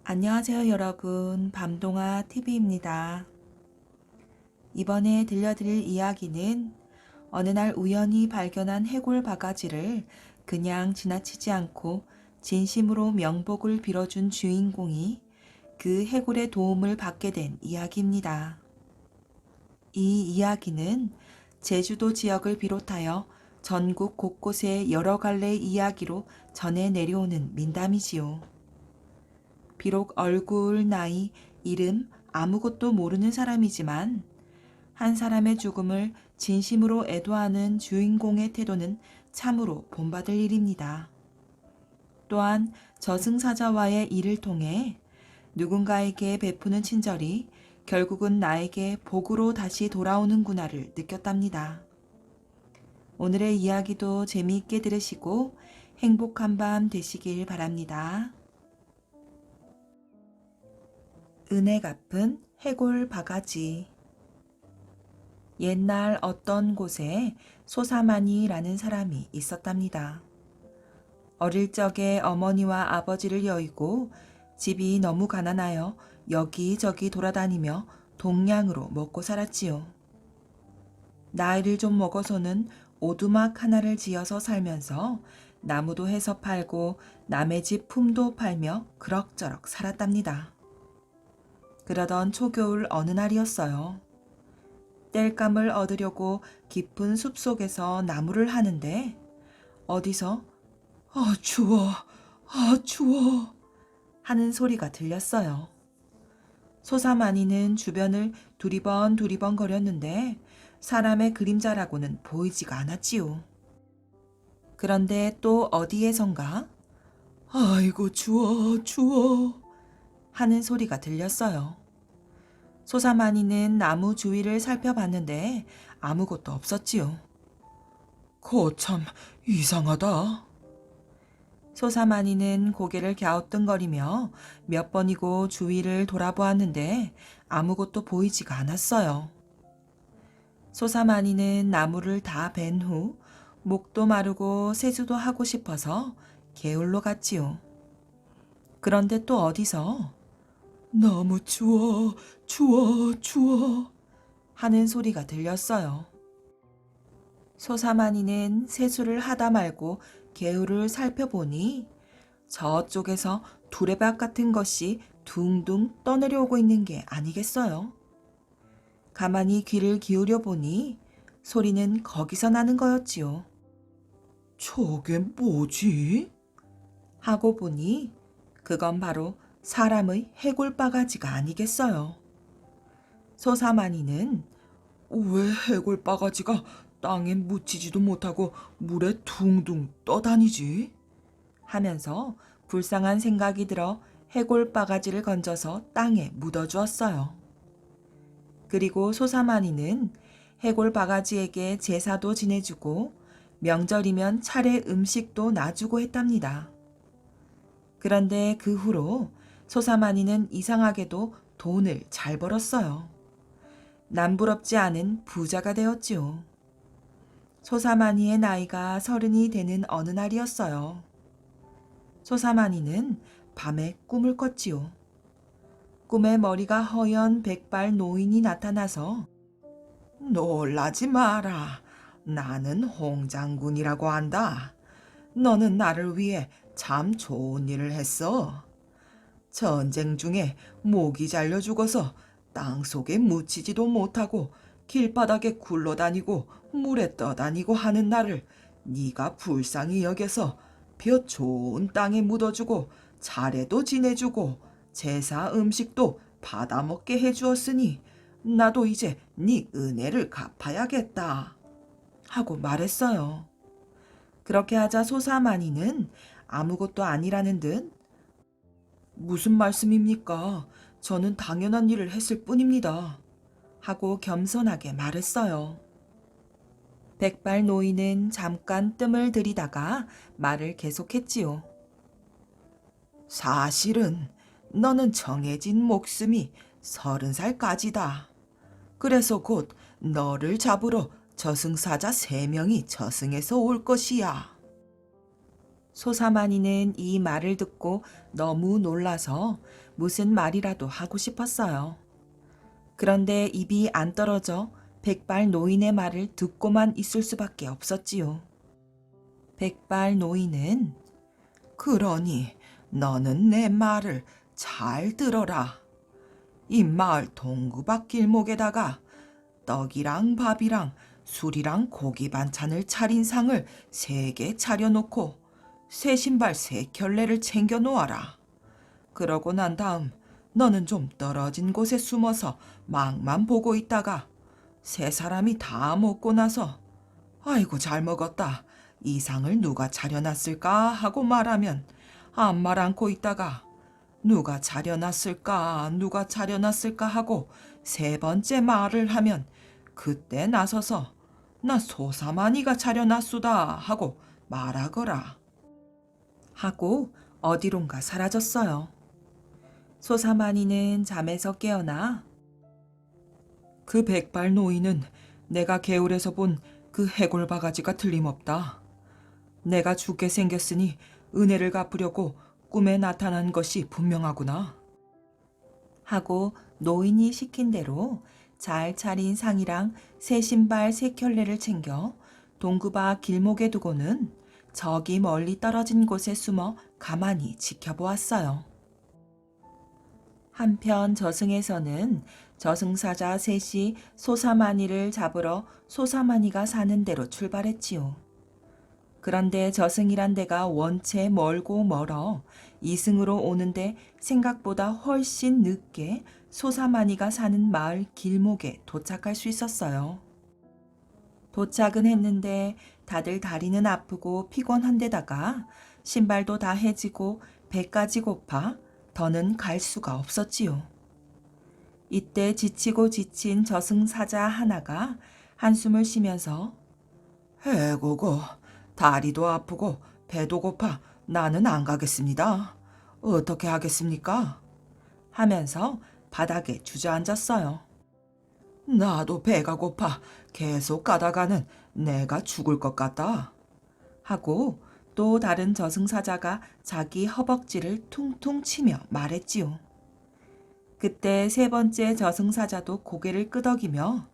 안녕하세요, 여러분. 밤동아 TV입니다. 이번에 들려드릴 이야기는 어느 날 우연히 발견한 해골 바가지를 그냥 지나치지 않고 진심으로 명복을 빌어준 주인공이 그 해골의 도움을 받게 된 이야기입니다. 이 이야기는 제주도 지역을 비롯하여 전국 곳곳의 여러 갈래의 이야기로 전해 내려오는 민담이지요. 비록 얼굴, 나이, 이름 아무것도 모르는 사람이지만 한 사람의 죽음을 진심으로 애도하는 주인공의 태도는 참으로 본받을 일입니다. 또한 저승사자와의 일을 통해 누군가에게 베푸는 친절이 결국은 나에게 복으로 다시 돌아오는구나를 느꼈답니다. 오늘의 이야기도 재미있게 들으시고 행복한 밤 되시길 바랍니다. 은혜 갚은 해골 바가지. 옛날 어떤 곳에 소사만이라는 사람이 있었답니다. 어릴 적에 어머니와 아버지를 여의고 집이 너무 가난하여 여기저기 돌아다니며 동량으로 먹고 살았지요. 나이를 좀 먹어서는 오두막 하나를 지어서 살면서 나무도 해서 팔고 남의 집 품도 팔며 그럭저럭 살았답니다. 그러던 초겨울 어느 날이었어요. 땔감을 얻으려고 깊은 숲속에서 나무를 하는데 어디서 "아 추워, 아 추워" 하는 소리가 들렸어요. 소사마니는 주변을 두리번 거렸는데 사람의 그림자라고는 보이지가 않았지요. 그런데 또 어디에선가 "아이고 추워, 추워" 하는 소리가 들렸어요. 소사마니는 나무 주위를 살펴봤는데 아무것도 없었지요. 거참 이상하다. 소사마니는 고개를 갸우뚱거리며 몇 번이고 주위를 돌아보았는데 아무것도 보이지가 않았어요. 소사마니는 나무를 다 벤 후 목도 마르고 세수도 하고 싶어서 개울로 갔지요. 그런데 또 어디서 "너무 추워, 추워, 추워" 하는 소리가 들렸어요. 소사마니는 세수를 하다 말고 개울을 살펴보니 저쪽에서 두레박 같은 것이 둥둥 떠내려오고 있는 게 아니겠어요. 가만히 귀를 기울여 보니 소리는 거기서 나는 거였지요. "저게 뭐지?" 하고 보니 그건 바로 사람의 해골바가지가 아니겠어요. 소사마니는 "왜 해골바가지가 땅에 묻히지도 못하고 물에 둥둥 떠다니지?" 하면서 불쌍한 생각이 들어 해골바가지를 건져서 땅에 묻어주었어요. 그리고 소사마니는 해골바가지에게 제사도 지내주고 명절이면 차례 음식도 놔주고 했답니다. 그런데 그 후로 소사마니는 이상하게도 돈을 잘 벌었어요. 남부럽지 않은 부자가 되었지요. 소사마니의 나이가 30이 되는 어느 날이었어요. 소사마니는 밤에 꿈을 꿨지요. 꿈에 머리가 허연 백발 노인이 나타나서 "놀라지 마라. 나는 홍장군이라고 한다. 너는 나를 위해 참 좋은 일을 했어. 전쟁 중에 목이 잘려 죽어서 땅속에 묻히지도 못하고 길바닥에 굴러다니고 물에 떠다니고 하는 나를 네가 불쌍히 여겨서 벼 좋은 땅에 묻어주고 차례도 지내주고 제사 음식도 받아먹게 해주었으니 나도 이제 네 은혜를 갚아야겠다" 하고 말했어요. 그렇게 하자 소사마니는 아무것도 아니라는 듯 "무슨 말씀입니까? 저는 당연한 일을 했을 뿐입니다" 하고 겸손하게 말했어요. 백발 노인은 잠깐 뜸을 들이다가 말을 계속했지요. "사실은 너는 정해진 목숨이 30살까지다. 그래서 곧 너를 잡으러 저승사자 3명이 저승에서 올 것이야. 소사마니는 이 말을 듣고 너무 놀라서 무슨 말이라도 하고 싶었어요. 그런데 입이 안 떨어져 백발 노인의 말을 듣고만 있을 수밖에 없었지요. 백발 노인은 그러니 너는 내 말을 잘 들어라. 이 마을 동구박 길목에다가 떡이랑 밥이랑 술이랑 고기 반찬을 차린 상을 3개 차려놓고 새 신발 3켤레를 챙겨 놓아라. 그러고 난 다음 너는 좀 떨어진 곳에 숨어서 막만 보고 있다가 세 사람이 다 먹고 나서 아이고 잘 먹었다. 이 상을 누가 차려놨을까 하고 말하면 아무 말 않고 있다가 누가 차려놨을까 누가 차려놨을까 하고 3번째 말을 하면 그때 나서서 나 소사마니가 차려놨수다 하고 말하거라. 하고 어디론가 사라졌어요. 소사마니는 잠에서 깨어나 그 백발 노인은 내가 개울에서 본 그 해골 바가지가 틀림없다. 내가 죽게 생겼으니 은혜를 갚으려고 꿈에 나타난 것이 분명하구나. 하고 노인이 시킨 대로 잘 차린 상이랑 새 신발 3켤레를 챙겨 동구바 길목에 두고는 저기 멀리 떨어진 곳에 숨어 가만히 지켜보았어요. 한편 저승에서는 저승사자 셋이 소사마니를 잡으러 소사마니가 사는 데로 출발했지요. 그런데 저승이란 데가 원체 멀고 멀어 이승으로 오는데 생각보다 훨씬 늦게 소사마니가 사는 마을 길목에 도착할 수 있었어요. 도착은 했는데 다들 다리는 아프고 피곤한 데다가 신발도 다 해지고 배까지 고파 더는 갈 수가 없었지요. 이때 지치고 지친 저승사자 하나가 한숨을 쉬면서 해고고 다리도 아프고 배도 고파 나는 안 가겠습니다. 어떻게 하겠습니까? 하면서 바닥에 주저앉았어요. 나도 배가 고파 계속 가다가는 내가 죽을 것 같다. 하고 또 다른 저승사자가 자기 허벅지를 퉁퉁 치며 말했지요. 그때 3번째 저승사자도 고개를 끄덕이며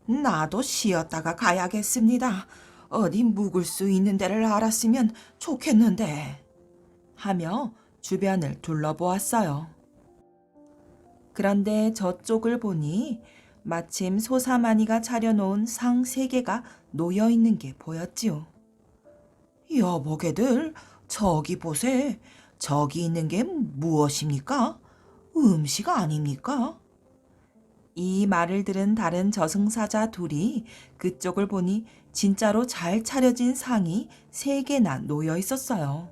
나도 쉬었다가 가야겠습니다. 어디 묵을 수 있는 데를 알았으면 좋겠는데 하며 주변을 둘러보았어요. 그런데 저쪽을 보니 마침 소사마니가 차려놓은 상 3개가 놓여있는 게 보였지요. 여보게들 저기 보세. 저기 있는 게 무엇입니까? 음식 아닙니까? 이 말을 들은 다른 저승사자 둘이 그쪽을 보니 진짜로 잘 차려진 상이 3개나 놓여 있었어요.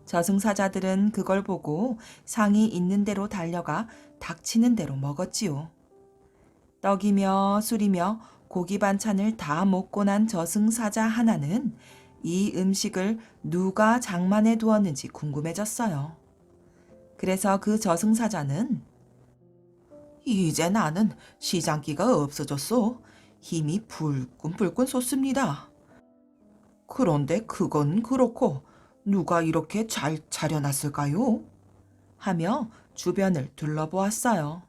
저승사자들은 그걸 보고 상이 있는 대로 달려가 닥치는 대로 먹었지요. 떡이며 술이며 고기 반찬을 다 먹고 난 저승사자 하나는 이 음식을 누가 장만해 두었는지 궁금해졌어요. 그래서 그 저승사자는 이제 나는 시장기가 없어졌소. 힘이 불끈불끈 솟습니다. 그런데 그건 그렇고 누가 이렇게 잘 차려놨을까요? 하며 주변을 둘러보았어요.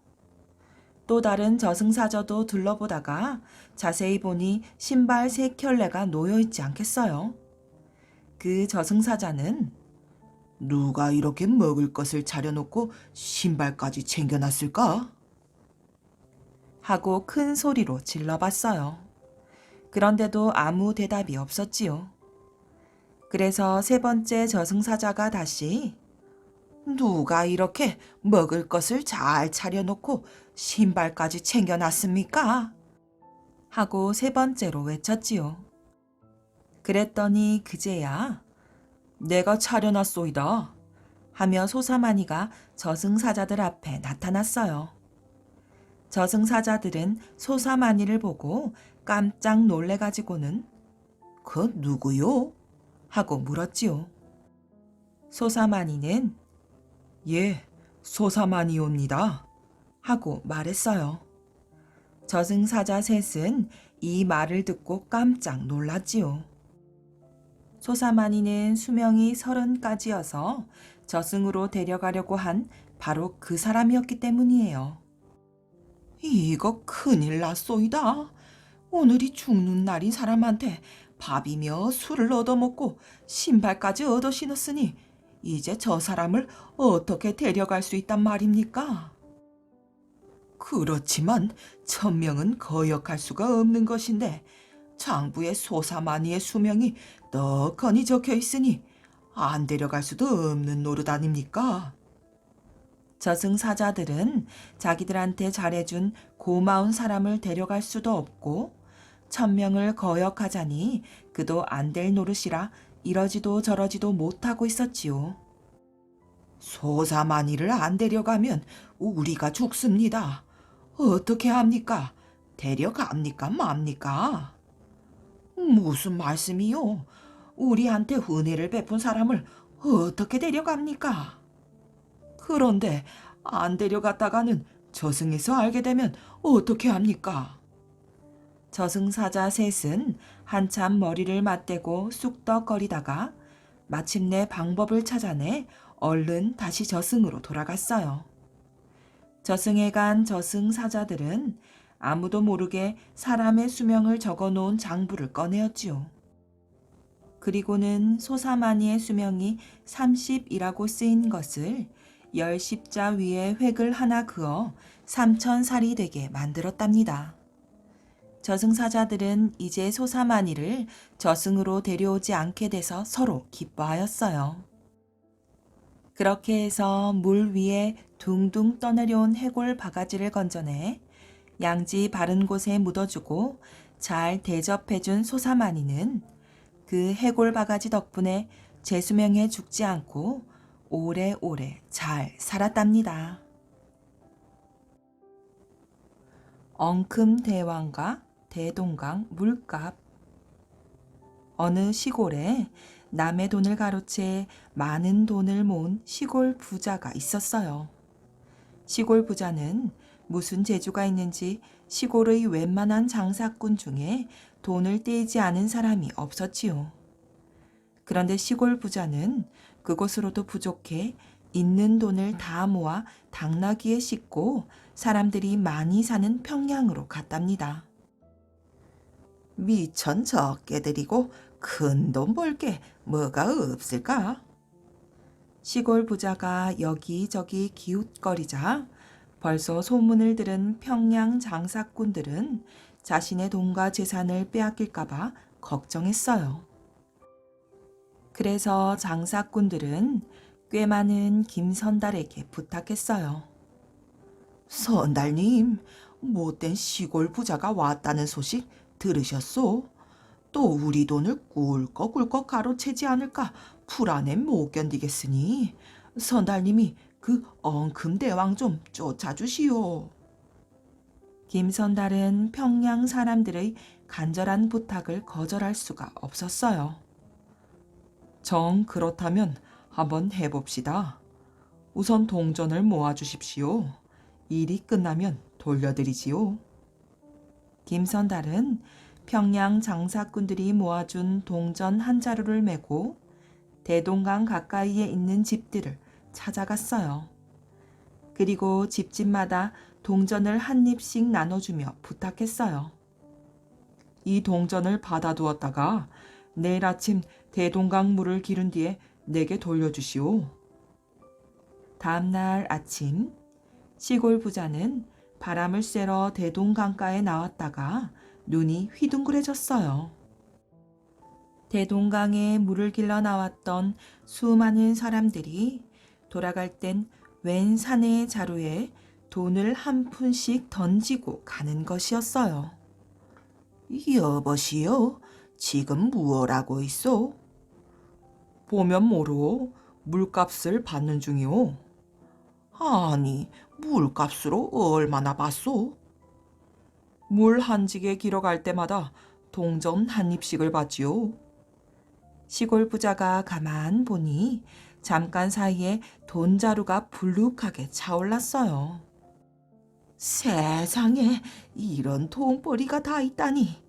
또 다른 저승사자도 둘러보다가 자세히 보니 신발 3켤레가 놓여있지 않겠어요. 그 저승사자는 누가 이렇게 먹을 것을 차려놓고 신발까지 챙겨놨을까? 하고 큰 소리로 질러봤어요. 그런데도 아무 대답이 없었지요. 그래서 3번째 저승사자가 다시 누가 이렇게 먹을 것을 잘 차려놓고 신발까지 챙겨놨습니까? 하고 3번째로 외쳤지요. 그랬더니 그제야 내가 차려놨소이다 하며 소사마니가 저승사자들 앞에 나타났어요. 저승사자들은 소사마니를 보고 깜짝 놀래가지고는 그 누구요? 하고 물었지요. 소사마니는 예, 소사마니옵니다 하고 말했어요. 저승사자 셋은 이 말을 듣고 깜짝 놀랐지요. 소사마니는 수명이 30까지여서 저승으로 데려가려고 한 바로 그 사람이었기 때문이에요. 이거 큰일 났소이다. 오늘이 죽는 날인 사람한테 밥이며 술을 얻어먹고 신발까지 얻어 신었으니 이제 저 사람을 어떻게 데려갈 수 있단 말입니까? 그렇지만 천명은 거역할 수가 없는 것인데 장부의 소사마니의 수명이 떡하니 적혀 있으니 안 데려갈 수도 없는 노릇 아닙니까? 저승사자들은 자기들한테 잘해준 고마운 사람을 데려갈 수도 없고 천명을 거역하자니 그도 안 될 노릇이라 이러지도 저러지도 못하고 있었지요. 소사마니를 안 데려가면 우리가 죽습니다. 어떻게 합니까? 데려갑니까 맙니까? 무슨 말씀이요? 우리한테 은혜를 베푼 사람을 어떻게 데려갑니까? 그런데 안 데려갔다가는 저승에서 알게 되면 어떻게 합니까? 저승사자 셋은 한참 머리를 맞대고 쑥덕거리다가 마침내 방법을 찾아내 얼른 다시 저승으로 돌아갔어요. 저승에 간 저승사자들은 아무도 모르게 사람의 수명을 적어놓은 장부를 꺼내었지요. 그리고는 소사마니의 수명이 30이라고 쓰인 것을 10십자 위에 획을 하나 그어 3,000살이 되게 만들었답니다. 저승사자들은 이제 소사마니를 저승으로 데려오지 않게 돼서 서로 기뻐하였어요. 그렇게 해서 물 위에 둥둥 떠내려온 해골 바가지를 건져내 양지 바른 곳에 묻어주고 잘 대접해준 소사마니는 그 해골 바가지 덕분에 재수명에 죽지 않고 오래오래 잘 살았답니다. 엉큼 대왕과 대동강 물값. 어느 시골에 남의 돈을 가로채 많은 돈을 모은 시골 부자가 있었어요. 시골 부자는 무슨 재주가 있는지 시골의 웬만한 장사꾼 중에 돈을 떼지 않은 사람이 없었지요. 그런데 시골 부자는 그것으로도 부족해 있는 돈을 다 모아 당나귀에 싣고 사람들이 많이 사는 평양으로 갔답니다. 미천 적게 들이고 큰 돈 벌 게 뭐가 없을까? 시골 부자가 여기저기 기웃거리자 벌써 소문을 들은 평양 장사꾼들은 자신의 돈과 재산을 빼앗길까봐 걱정했어요. 그래서 장사꾼들은 꽤 많은 김선달에게 부탁했어요. 선달님, 못된 시골 부자가 왔다는 소식 들으셨소? 또 우리 돈을 꿀꺽꿀꺽 가로채지 않을까 불안해 못 견디겠으니 선달님이 그 엉큼 대왕 좀 쫓아주시오. 김선달은 평양 사람들의 간절한 부탁을 거절할 수가 없었어요. 정 그렇다면 한번 해봅시다. 우선 동전을 모아주십시오. 일이 끝나면 돌려드리지요. 김선달은 평양 장사꾼들이 모아준 동전 한 자루를 메고 대동강 가까이에 있는 집들을 찾아갔어요. 그리고 집집마다 동전을 한 입씩 나눠주며 부탁했어요. 이 동전을 받아두었다가 내일 아침 대동강 물을 기른 뒤에 내게 돌려주시오. 다음날 아침 시골 부자는 바람을 쐬러 대동강가에 나왔다가 눈이 휘둥그레졌어요. 대동강에 물을 길러 나왔던 수많은 사람들이 돌아갈 땐 웬 사내의 자루에 돈을 한 푼씩 던지고 가는 것이었어요. 여보시오, 지금 무얼 하고 있소? 보면 모르오, 물값을 받는 중이오. 아니, 물값으로 얼마나 받소? 물 한 지게 길어갈 때마다 동전 한 입씩을 받지요. 시골 부자가 가만 보니 잠깐 사이에 돈자루가 불룩하게 차올랐어요. 세상에 이런 돈벌이가 다 있다니.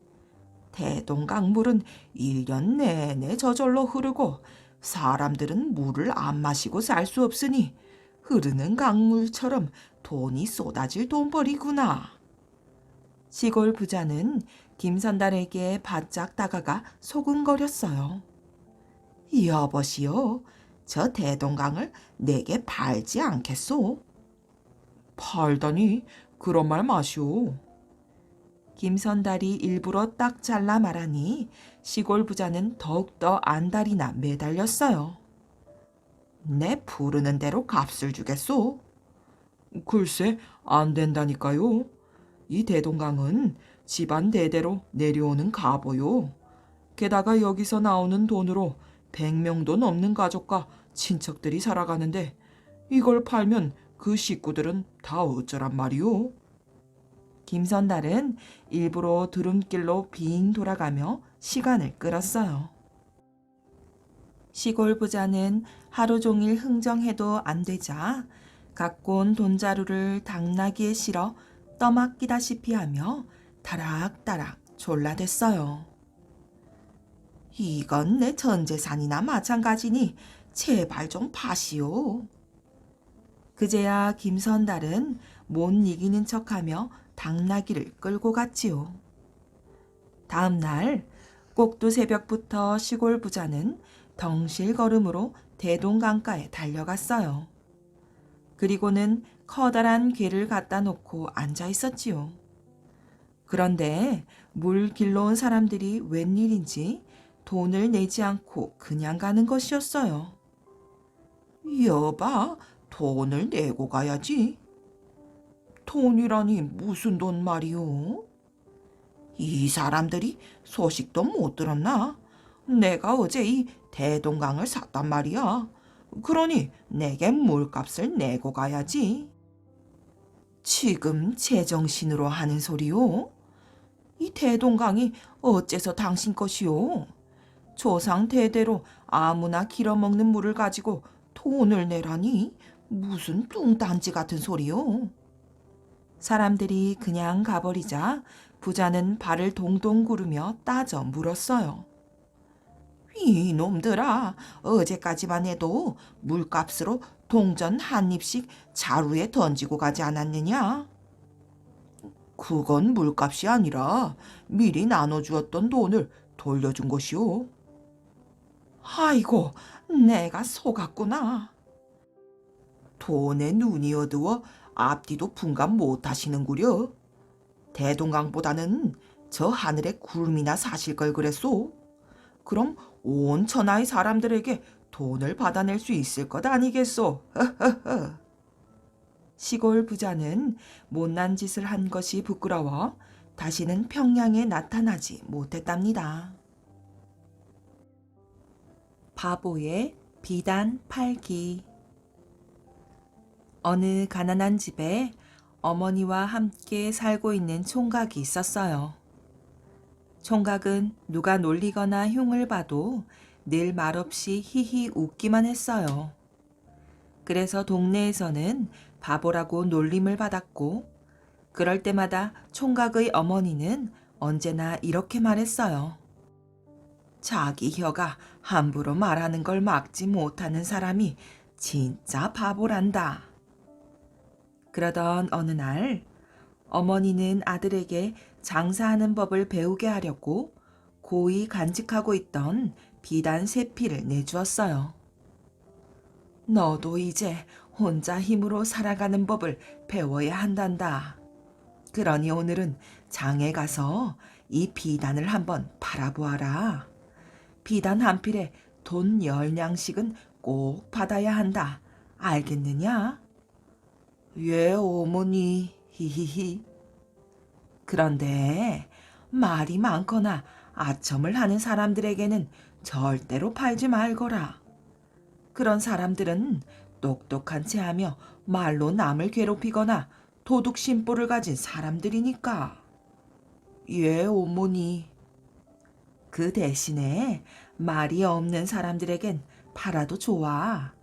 대동강물은 1년 내내 저절로 흐르고 사람들은 물을 안 마시고 살 수 없으니 흐르는 강물처럼 돈이 쏟아질 돈벌이구나. 시골 부자는 김선달에게 바짝 다가가 소근거렸어요. 여보시오, 저 대동강을 내게 팔지 않겠소? 팔다니, 그런 말 마시오. 김선달이 일부러 딱 잘라 말하니 시골 부자는 더욱더 안달이나 매달렸어요. 내 부르는 대로 값을 주겠소? 글쎄, 안 된다니까요. 이 대동강은 집안 대대로 내려오는 가보요. 게다가 여기서 나오는 돈으로 100명도 넘는 가족과 친척들이 살아가는데 이걸 팔면 그 식구들은 다 어쩌란 말이오? 김선달은 일부러 두름길로 빙 돌아가며 시간을 끌었어요. 시골 부자는 하루 종일 흥정해도 안 되자 갖고 온 돈자루를 당나귀에 실어 떠맡기다시피 하며 다락다락 졸라댔어요. 이건 내 전 재산이나 마찬가지니 제발 좀 파시오. 그제야 김선달은 못 이기는 척하며 당나귀를 끌고 갔지요. 다음 날 꼭두 새벽부터 시골 부자는 덩실 걸음으로 대동강가에 달려갔어요. 그리고는 커다란 궤를 갖다 놓고 앉아 있었지요. 그런데 물 길러 온 사람들이 웬일인지 돈을 내지 않고 그냥 가는 것이었어요. 여봐, 돈을 내고 가야지. 돈이라니 무슨 돈 말이오? 이 사람들이 소식도 못 들었나? 내가 어제 이 대동강을 샀단 말이야. 그러니 내게 물값을 내고 가야지. 지금 제정신으로 하는 소리요? 이 대동강이 어째서 당신 것이요? 조상 대대로 아무나 길어먹는 물을 가지고 돈을 내라니 무슨 뚱딴지 같은 소리요? 사람들이 그냥 가버리자 부자는 발을 동동 구르며 따져 물었어요. 이놈들아, 어제까지만 해도 물값으로 동전 한 입씩 자루에 던지고 가지 않았느냐? 그건 물값이 아니라 미리 나눠주었던 돈을 돌려준 것이오. 아이고, 내가 속았구나. 돈에 눈이 어두워 앞뒤도 분간 못하시는구려. 대동강보다는 저 하늘에 구름이나 사실 걸 그랬소. 그럼 온 천하의 사람들에게 돈을 받아낼 수 있을 것 아니겠소. 시골 부자는 못난 짓을 한 것이 부끄러워 다시는 평양에 나타나지 못했답니다. 바보의 비단 팔기. 어느 가난한 집에 어머니와 함께 살고 있는 총각이 있었어요. 총각은 누가 놀리거나 흉을 봐도 늘 말없이 히히 웃기만 했어요. 그래서 동네에서는 바보라고 놀림을 받았고, 그럴 때마다 총각의 어머니는 언제나 이렇게 말했어요. 자기 혀가 함부로 말하는 걸 막지 못하는 사람이 진짜 바보란다. 그러던 어느 날 어머니는 아들에게 장사하는 법을 배우게 하려고 고이 간직하고 있던 비단 3필을 내주었어요. 너도 이제 혼자 힘으로 살아가는 법을 배워야 한단다. 그러니 오늘은 장에 가서 이 비단을 한번 팔아보아라. 비단 한 필에 돈 10냥씩은 꼭 받아야 한다. 알겠느냐? 예, 어머니. 히히히. 그런데 말이 많거나 아첨을 하는 사람들에게는 절대로 팔지 말거라. 그런 사람들은 똑똑한 채 하며 말로 남을 괴롭히거나 도둑 심보를 가진 사람들이니까. 예, 어머니. 그 대신에 말이 없는 사람들에겐 팔아도 좋아.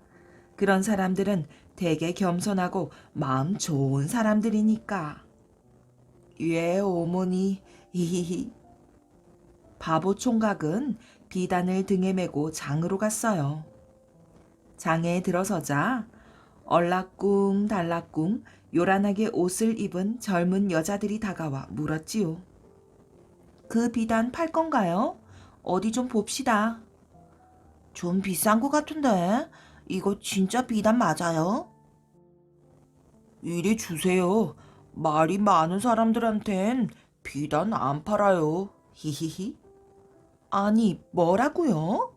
그런 사람들은 되게 겸손하고 마음 좋은 사람들이니까. 예, 어머니. 히히히. 바보 총각은 비단을 등에 메고 장으로 갔어요. 장에 들어서자 얼락꿍 달락꿍 요란하게 옷을 입은 젊은 여자들이 다가와 물었지요. 그 비단 팔 건가요? 어디 좀 봅시다. 좀 비싼 것 같은데 이거 진짜 비단 맞아요? 이리 주세요. 말이 많은 사람들한텐 비단 안 팔아요. 히히히. 아니, 뭐라고요?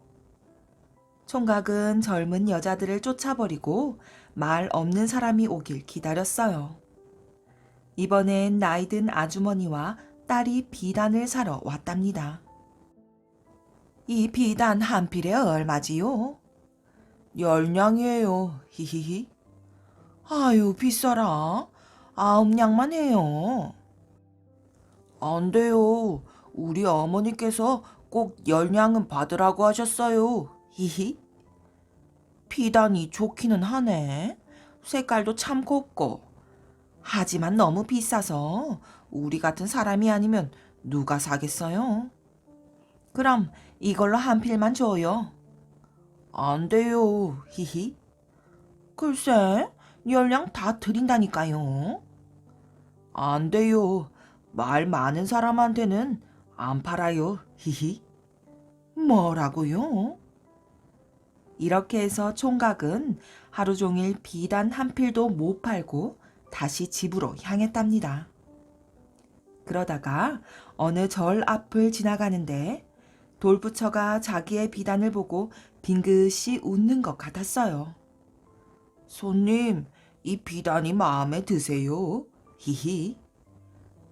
총각은 젊은 여자들을 쫓아버리고 말 없는 사람이 오길 기다렸어요. 이번엔 나이든 아주머니와 딸이 비단을 사러 왔답니다. 이 비단 한 필에 얼마지요? 10냥이에요. 히히히. 아유, 비싸라. 9냥만 해요. 안 돼요. 우리 어머니께서 꼭 10냥은 받으라고 하셨어요. 히히. 비단이 좋기는 하네. 색깔도 참 곱고. 하지만 너무 비싸서 우리 같은 사람이 아니면 누가 사겠어요? 그럼 이걸로 한 필만 줘요. 안 돼요. 히히. 글쎄, 10냥 다 드린다니까요. 안 돼요. 말 많은 사람한테는 안 팔아요. 히히. 뭐라고요? 이렇게 해서 총각은 하루 종일 비단 한 필도 못 팔고 다시 집으로 향했답니다. 그러다가 어느 절 앞을 지나가는데 돌부처가 자기의 비단을 보고 빙긋이 웃는 것 같았어요. 손님, 이 비단이 마음에 드세요? 히히.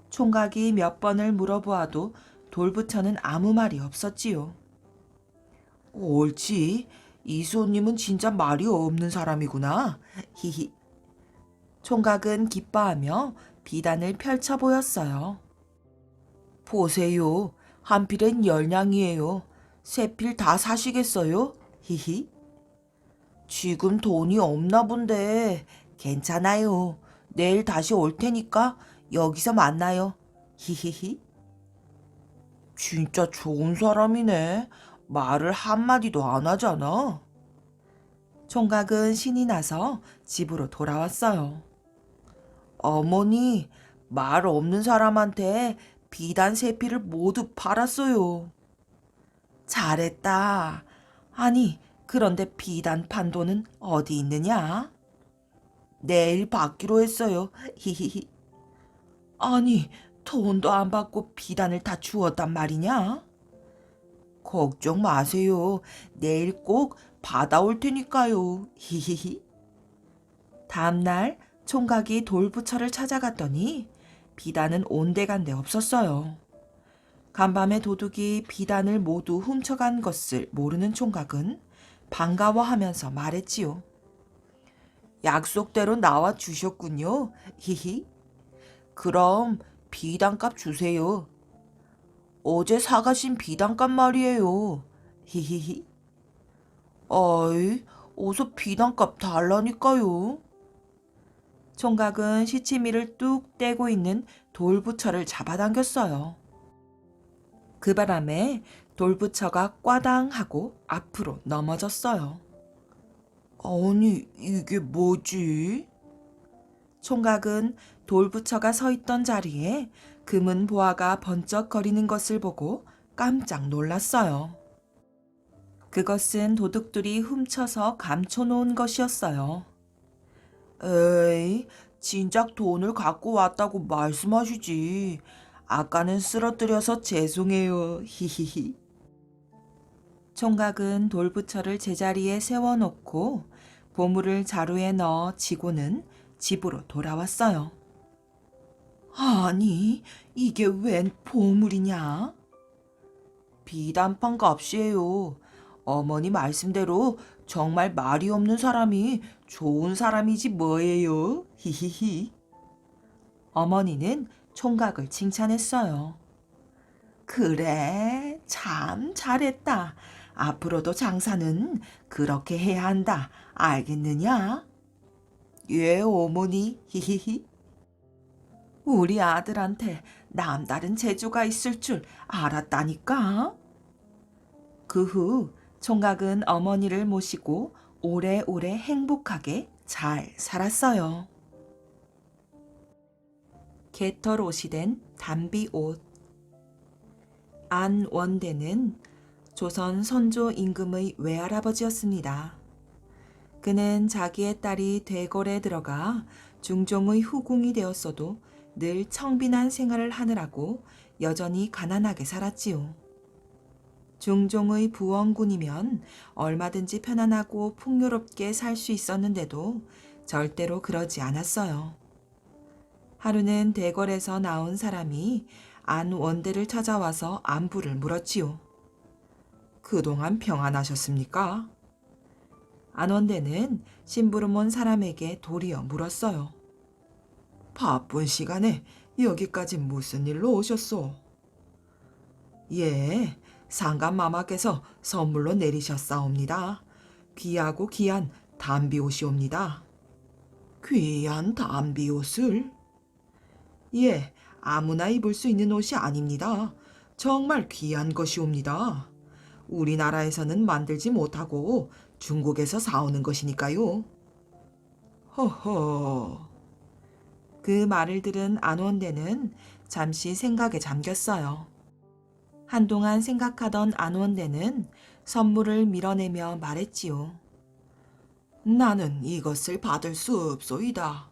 총각이 몇 번을 물어보아도 돌부처는 아무 말이 없었지요. 옳지. 이 손님은 진짜 말이 없는 사람이구나. 히히. 총각은 기뻐하며 비단을 펼쳐 보였어요. 보세요. 한 필엔 10냥이에요. 세 필 다 사시겠어요? 히히. 지금 돈이 없나 본데 괜찮아요. 내일 다시 올 테니까 여기서 만나요. 히히히. 진짜 좋은 사람이네. 말을 한마디도 안 하잖아. 총각은 신이 나서 집으로 돌아왔어요. 어머니, 말 없는 사람한테 비단 세 필을 모두 팔았어요. 잘했다. 아니, 그런데 비단 판 돈은 어디 있느냐? 내일 받기로 했어요. 히히히. 아니, 돈도 안 받고 비단을 다 주었단 말이냐? 걱정 마세요. 내일 꼭 받아올 테니까요. 히히히. 다음날 총각이 돌부처를 찾아갔더니 비단은 온데간데 없었어요. 간밤에 도둑이 비단을 모두 훔쳐간 것을 모르는 총각은 반가워하면서 말했지요. 약속대로 나와 주셨군요. 히히. 그럼 비단값 주세요. 어제 사가신 비단값 말이에요. 히히히. 어이, 어서 비단값 달라니까요. 총각은 시치미를 뚝 떼고 있는 돌부처를 잡아당겼어요. 그 바람에 돌부처가 꽈당 하고 앞으로 넘어졌어요. 아니, 이게 뭐지? 총각은 돌부처가 서 있던 자리에 금은 보화가 번쩍거리는 것을 보고 깜짝 놀랐어요. 그것은 도둑들이 훔쳐서 감춰놓은 것이었어요. 에이, 진작 돈을 갖고 왔다고 말씀하시지. 아까는 쓰러뜨려서 죄송해요. 히히히. 총각은 돌부처를 제자리에 세워놓고 보물을 자루에 넣어 지고는 집으로 돌아왔어요. 아니, 이게 웬 보물이냐? 비단판 값이에요. 어머니 말씀대로 정말 말이 없는 사람이 좋은 사람이지 뭐예요. 히히히. 어머니는 총각을 칭찬했어요. 그래, 참 잘했다. 앞으로도 장사는 그렇게 해야 한다. 알겠느냐? 예, 어머니. 히히히. 우리 아들한테 남다른 재주가 있을 줄 알았다니까. 그 후 총각은 어머니를 모시고 오래오래 행복하게 잘 살았어요. 개털옷이 된 담비옷. 안원대는 조선 선조 임금의 외할아버지였습니다. 그는 자기의 딸이 대궐에 들어가 중종의 후궁이 되었어도 늘 청빈한 생활을 하느라고 여전히 가난하게 살았지요. 중종의 부원군이면 얼마든지 편안하고 풍요롭게 살 수 있었는데도 절대로 그러지 않았어요. 하루는 대궐에서 나온 사람이 안원대를 찾아와서 안부를 물었지요. 그동안 평안하셨습니까? 안원대는 심부름 온 사람에게 도리어 물었어요. 바쁜 시간에 여기까지 무슨 일로 오셨소? 예, 상감마마께서 선물로 내리셨사옵니다. 귀하고 귀한 담비옷이옵니다. 귀한 담비옷을? 예, 아무나 입을 수 있는 옷이 아닙니다. 정말 귀한 것이옵니다. 우리나라에서는 만들지 못하고 중국에서 사오는 것이니까요. 허허. 그 말을 들은 안원대는 잠시 생각에 잠겼어요. 한동안 생각하던 안원대는 선물을 밀어내며 말했지요. 나는 이것을 받을 수 없소이다.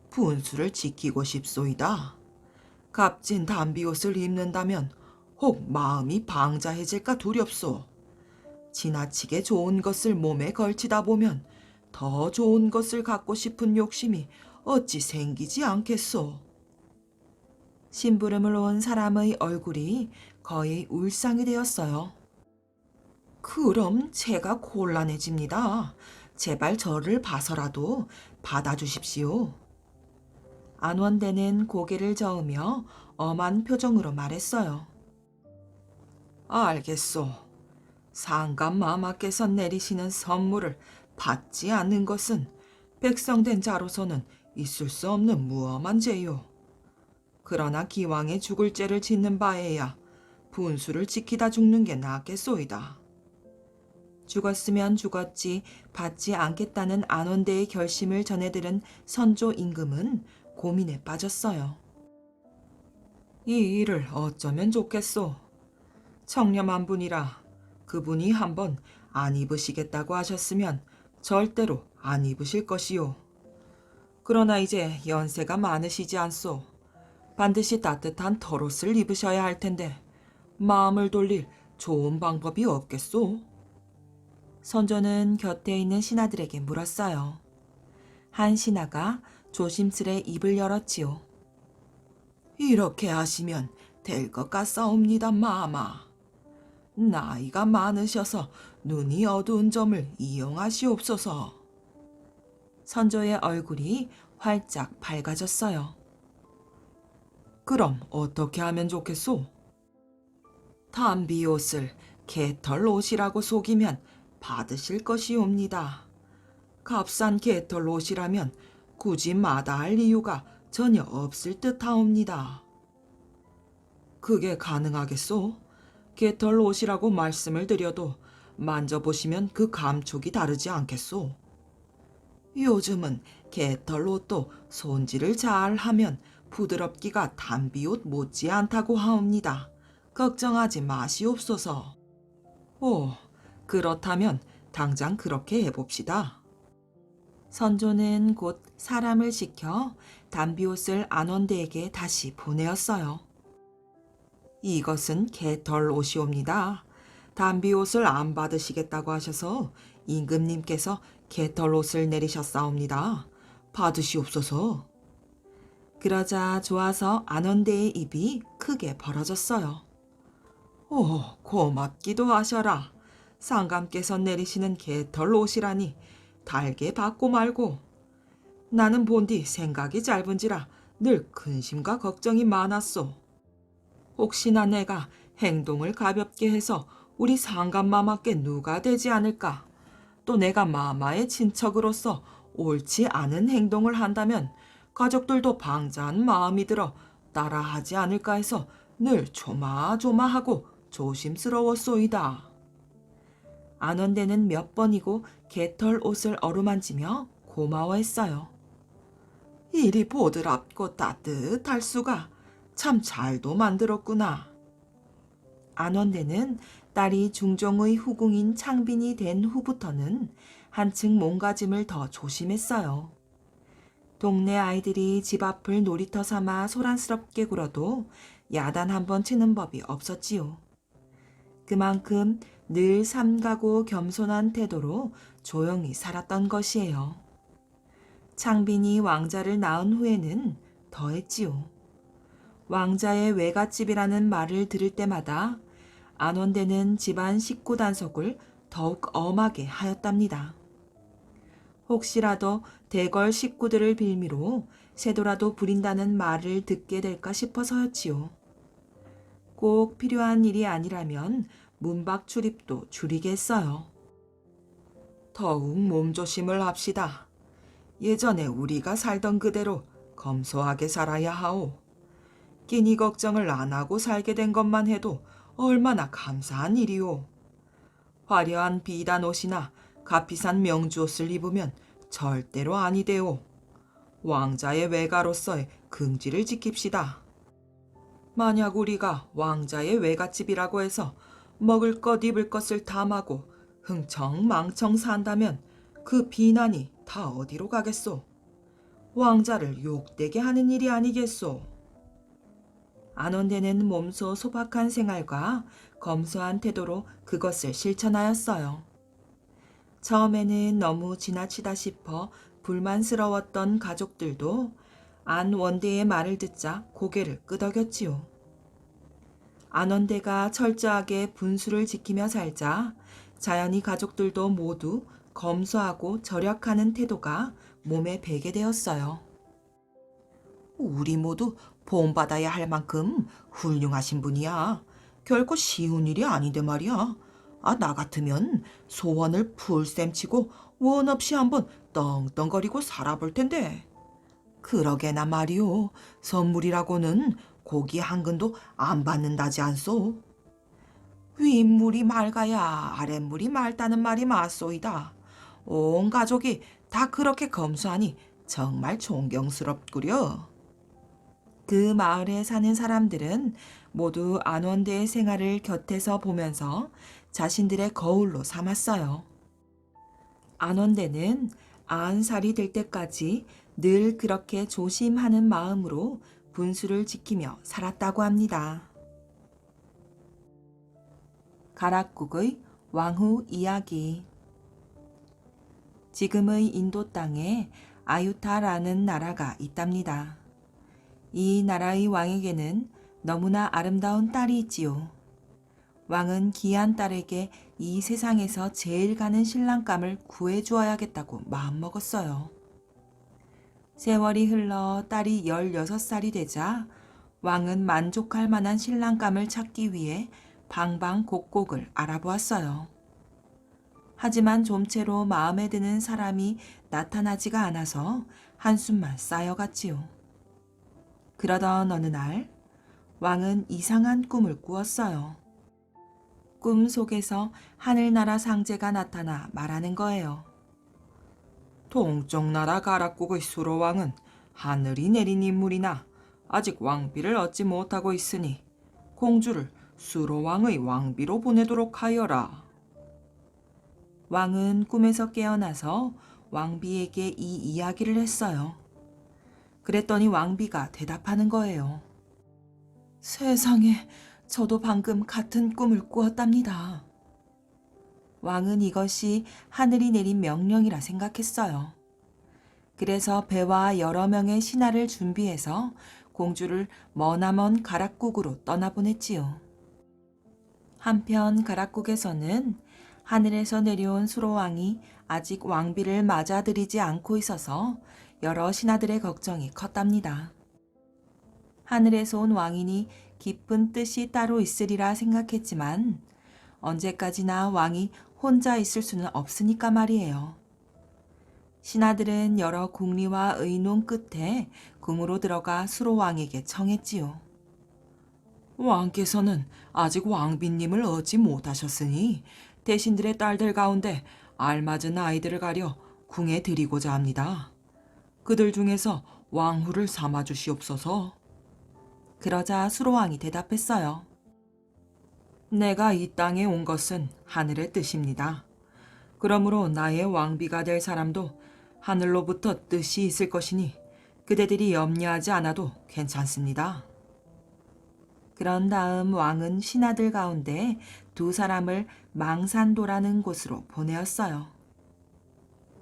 분수를 지키고 싶소이다. 값진 담비옷을 입는다면 혹 마음이 방자해질까 두렵소. 지나치게 좋은 것을 몸에 걸치다 보면 더 좋은 것을 갖고 싶은 욕심이 어찌 생기지 않겠소. 심부름을 온 사람의 얼굴이 거의 울상이 되었어요. 그럼 제가 곤란해집니다. 제발 저를 봐서라도 받아주십시오. 안원대는 고개를 저으며 엄한 표정으로 말했어요. 알겠소. 상감마마께서 내리시는 선물을 받지 않는 것은 백성된 자로서는 있을 수 없는 무엄한 죄요. 그러나 기왕에 죽을 죄를 짓는 바에야 분수를 지키다 죽는 게 낫겠소이다. 죽었으면 죽었지 받지 않겠다는 안원대의 결심을 전해들은 선조 임금은 고민에 빠졌어요. 이 일을 어쩌면 좋겠소. 청렴한 분이라 그분이 한번 안 입으시겠다고 하셨으면 절대로 안 입으실 것이요. 그러나 이제 연세가 많으시지 않소. 반드시 따뜻한 털옷을 입으셔야 할 텐데 마음을 돌릴 좋은 방법이 없겠소? 선조는 곁에 있는 신하들에게 물었어요. 한 신하가 조심스레 입을 열었지요. 이렇게 하시면 될 것 같사옵니다, 마마. 나이가 많으셔서 눈이 어두운 점을 이용하시옵소서. 선조의 얼굴이 활짝 밝아졌어요. 그럼 어떻게 하면 좋겠소? 담비옷을 개털 옷이라고 속이면 받으실 것이옵니다. 값싼 개털 옷이라면 굳이 마다할 이유가 전혀 없을 듯하옵니다. 그게 가능하겠소? 개털 옷이라고 말씀을 드려도 만져보시면 그 감촉이 다르지 않겠소? 요즘은 개털 옷도 손질을 잘 하면 부드럽기가 담비옷 못지않다고 하옵니다. 걱정하지 마시옵소서. 오, 그렇다면 당장 그렇게 해봅시다. 선조는 곧 사람을 시켜 담비옷을 안원대에게 다시 보내었어요. 이것은 개털 옷이옵니다. 담비옷을 안 받으시겠다고 하셔서 임금님께서 개털 옷을 내리셨사옵니다. 받으시옵소서. 그러자 좋아서 안원대의 입이 크게 벌어졌어요. 오, 고맙기도 하셔라. 상감께서 내리시는 개털 옷이라니 달게 받고 말고. 나는 본디 생각이 짧은지라 늘 근심과 걱정이 많았소. 혹시나 내가 행동을 가볍게 해서 우리 상감마마께 누가 되지 않을까? 또 내가 마마의 친척으로서 옳지 않은 행동을 한다면 가족들도 방자한 마음이 들어 따라하지 않을까 해서 늘 조마조마하고 조심스러웠소이다. 안원대는 몇 번이고 개털 옷을 어루만지며 고마워했어요. 이리 보드랍고 따뜻할 수가 참 잘도 만들었구나. 안원대는 딸이 중종의 후궁인 창빈이 된 후부터는 한층 몸가짐을 더 조심했어요. 동네 아이들이 집 앞을 놀이터 삼아 소란스럽게 굴어도 야단 한 번 치는 법이 없었지요. 그만큼 늘 삼가고 겸손한 태도로 조용히 살았던 것이에요. 창빈이 왕자를 낳은 후에는 더했지요. 왕자의 외갓집이라는 말을 들을 때마다 안원대는 집안 식구 단속을 더욱 엄하게 하였답니다. 혹시라도 대궐 식구들을 빌미로 세도라도 부린다는 말을 듣게 될까 싶어서였지요. 꼭 필요한 일이 아니라면 문밖 출입도 줄이게 했어요. 더욱 몸조심을 합시다. 예전에 우리가 살던 그대로 검소하게 살아야 하오. 끼니 걱정을 안 하고 살게 된 것만 해도 얼마나 감사한 일이오. 화려한 비단 옷이나 값비싼 명주옷을 입으면 절대로 아니되오. 왕자의 외가로서의 긍지를 지킵시다. 만약 우리가 왕자의 외갓집이라고 해서 먹을 것 입을 것을 탐하고 흥청망청 산다면 그 비난이 다 어디로 가겠소? 왕자를 욕되게 하는 일이 아니겠소? 안원대는 몸소 소박한 생활과 검소한 태도로 그것을 실천하였어요. 처음에는 너무 지나치다 싶어 불만스러웠던 가족들도 안원대의 말을 듣자 고개를 끄덕였지요. 안원대가 철저하게 분수를 지키며 살자 자연히 가족들도 모두 검소하고 절약하는 태도가 몸에 배게 되었어요. 우리 모두 본받아야 할 만큼 훌륭하신 분이야. 결코 쉬운 일이 아닌데 말이야. 나 같으면 소원을 풀셈치고 원 없이 한번 떵떵거리고 살아볼 텐데. 그러게나 말이오. 선물이라고는 고기 한 근도 안 받는다지 않소? 윗물이 맑아야 아랫물이 맑다는 말이 맞소이다. 온 가족이 다 그렇게 검소하니 정말 존경스럽구려. 그 마을에 사는 사람들은 모두 안원대의 생활을 곁에서 보면서 자신들의 거울로 삼았어요. 안원대는 90살이 될 때까지 늘 그렇게 조심하는 마음으로 분수를 지키며 살았다고 합니다. 가락국의 왕후 이야기. 지금의 인도 땅에 아유타라는 나라가 있답니다. 이 나라의 왕에게는 너무나 아름다운 딸이 있지요. 왕은 귀한 딸에게 이 세상에서 제일 가는 신랑감을 구해주어야겠다고 마음먹었어요. 세월이 흘러 딸이 16살이 되자 왕은 만족할 만한 신랑감을 찾기 위해 방방곡곡을 알아보았어요. 하지만 좀채로 마음에 드는 사람이 나타나지가 않아서 한숨만 쌓여갔지요. 그러던 어느 날 왕은 이상한 꿈을 꾸었어요. 꿈 속에서 하늘나라 상제가 나타나 말하는 거예요. 동쪽 나라 가락국의 수로왕은 하늘이 내린 인물이나 아직 왕비를 얻지 못하고 있으니 공주를 수로왕의 왕비로 보내도록 하여라. 왕은 꿈에서 깨어나서 왕비에게 이 이야기를 했어요. 그랬더니 왕비가 대답하는 거예요. 세상에, 저도 방금 같은 꿈을 꾸었답니다. 왕은 이것이 하늘이 내린 명령이라 생각했어요. 그래서 배와 여러 명의 신하를 준비해서 공주를 머나먼 가락국으로 떠나보냈지요. 한편 가락국에서는 하늘에서 내려온 수로왕이 아직 왕비를 맞아들이지 않고 있어서 여러 신하들의 걱정이 컸답니다. 하늘에서 온 왕이니 깊은 뜻이 따로 있으리라 생각했지만 언제까지나 왕이 혼자 있을 수는 없으니까 말이에요. 신하들은 여러 궁리와 의논 끝에 궁으로 들어가 수로왕에게 청했지요. 왕께서는 아직 왕비님을 얻지 못하셨으니 대신들의 딸들 가운데 알맞은 아이들을 가려 궁에 드리고자 합니다. 그들 중에서 왕후를 삼아 주시옵소서. 그러자 수로왕이 대답했어요. 내가 이 땅에 온 것은 하늘의 뜻입니다. 그러므로 나의 왕비가 될 사람도 하늘로부터 뜻이 있을 것이니 그대들이 염려하지 않아도 괜찮습니다. 그런 다음 왕은 신하들 가운데 두 사람을 망산도라는 곳으로 보내었어요.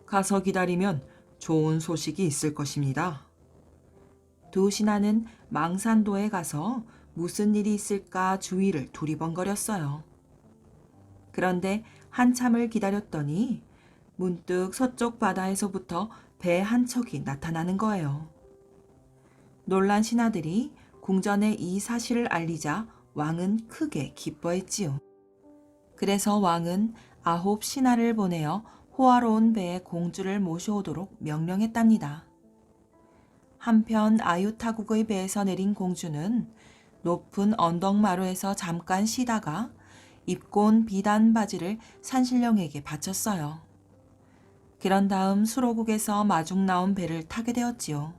가서 기다리면 좋은 소식이 있을 것입니다. 두 신하는 망산도에 가서 무슨 일이 있을까 주위를 두리번거렸어요. 그런데 한참을 기다렸더니 문득 서쪽 바다에서부터 배 한 척이 나타나는 거예요. 놀란 신하들이 궁전에 이 사실을 알리자 왕은 크게 기뻐했지요. 그래서 왕은 9 신하를 보내어 호화로운 배에 공주를 모셔오도록 명령했답니다. 한편 아유타국의 배에서 내린 공주는 높은 언덕마루에서 잠깐 쉬다가 입고 온 비단 바지를 산신령에게 바쳤어요. 그런 다음 수로국에서 마중 나온 배를 타게 되었지요.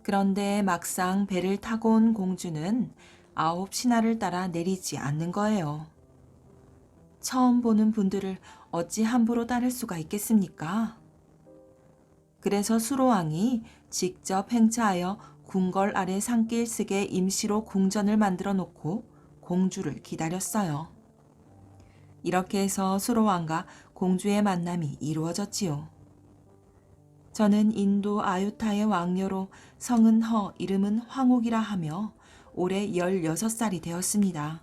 그런데 막상 배를 타고 온 공주는 9 신하를 따라 내리지 않는 거예요. 처음 보는 분들을 어찌 함부로 따를 수가 있겠습니까? 그래서 수로왕이 직접 행차하여 궁궐 아래 산길슭에 임시로 궁전을 만들어 놓고 공주를 기다렸어요. 이렇게 해서 수로왕과 공주의 만남이 이루어졌지요. 저는 인도 아유타의 왕녀로 성은 허, 이름은 황옥이라 하며 올해 16살이 되었습니다.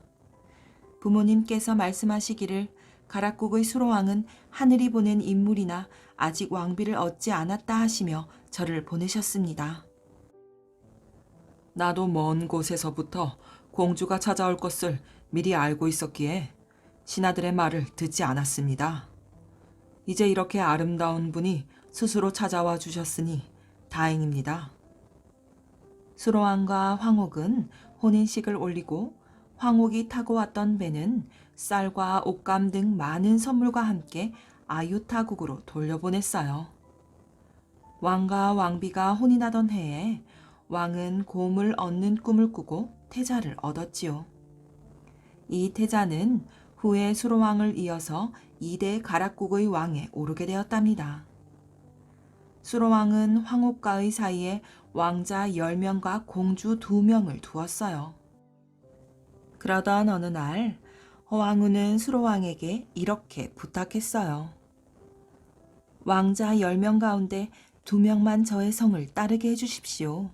부모님께서 말씀하시기를 가락국의 수로왕은 하늘이 보낸 인물이나 아직 왕비를 얻지 않았다 하시며 저를 보내셨습니다. 나도 먼 곳에서부터 공주가 찾아올 것을 미리 알고 있었기에 신하들의 말을 듣지 않았습니다. 이제 이렇게 아름다운 분이 스스로 찾아와 주셨으니 다행입니다. 수로왕과 황옥은 혼인식을 올리고 황옥이 타고 왔던 배는 쌀과 옷감 등 많은 선물과 함께 아유타국으로 돌려보냈어요. 왕과 왕비가 혼인하던 해에 왕은 곰을 얻는 꿈을 꾸고 태자를 얻었지요. 이 태자는 후에 수로왕을 이어서 2대 가락국의 왕에 오르게 되었답니다. 수로왕은 황옥과의 사이에 왕자 10명과 공주 2명을 두었어요. 그러던 어느 날 허왕후는 수로왕에게 이렇게 부탁했어요. 왕자 10명 가운데 2명만 저의 성을 따르게 해주십시오.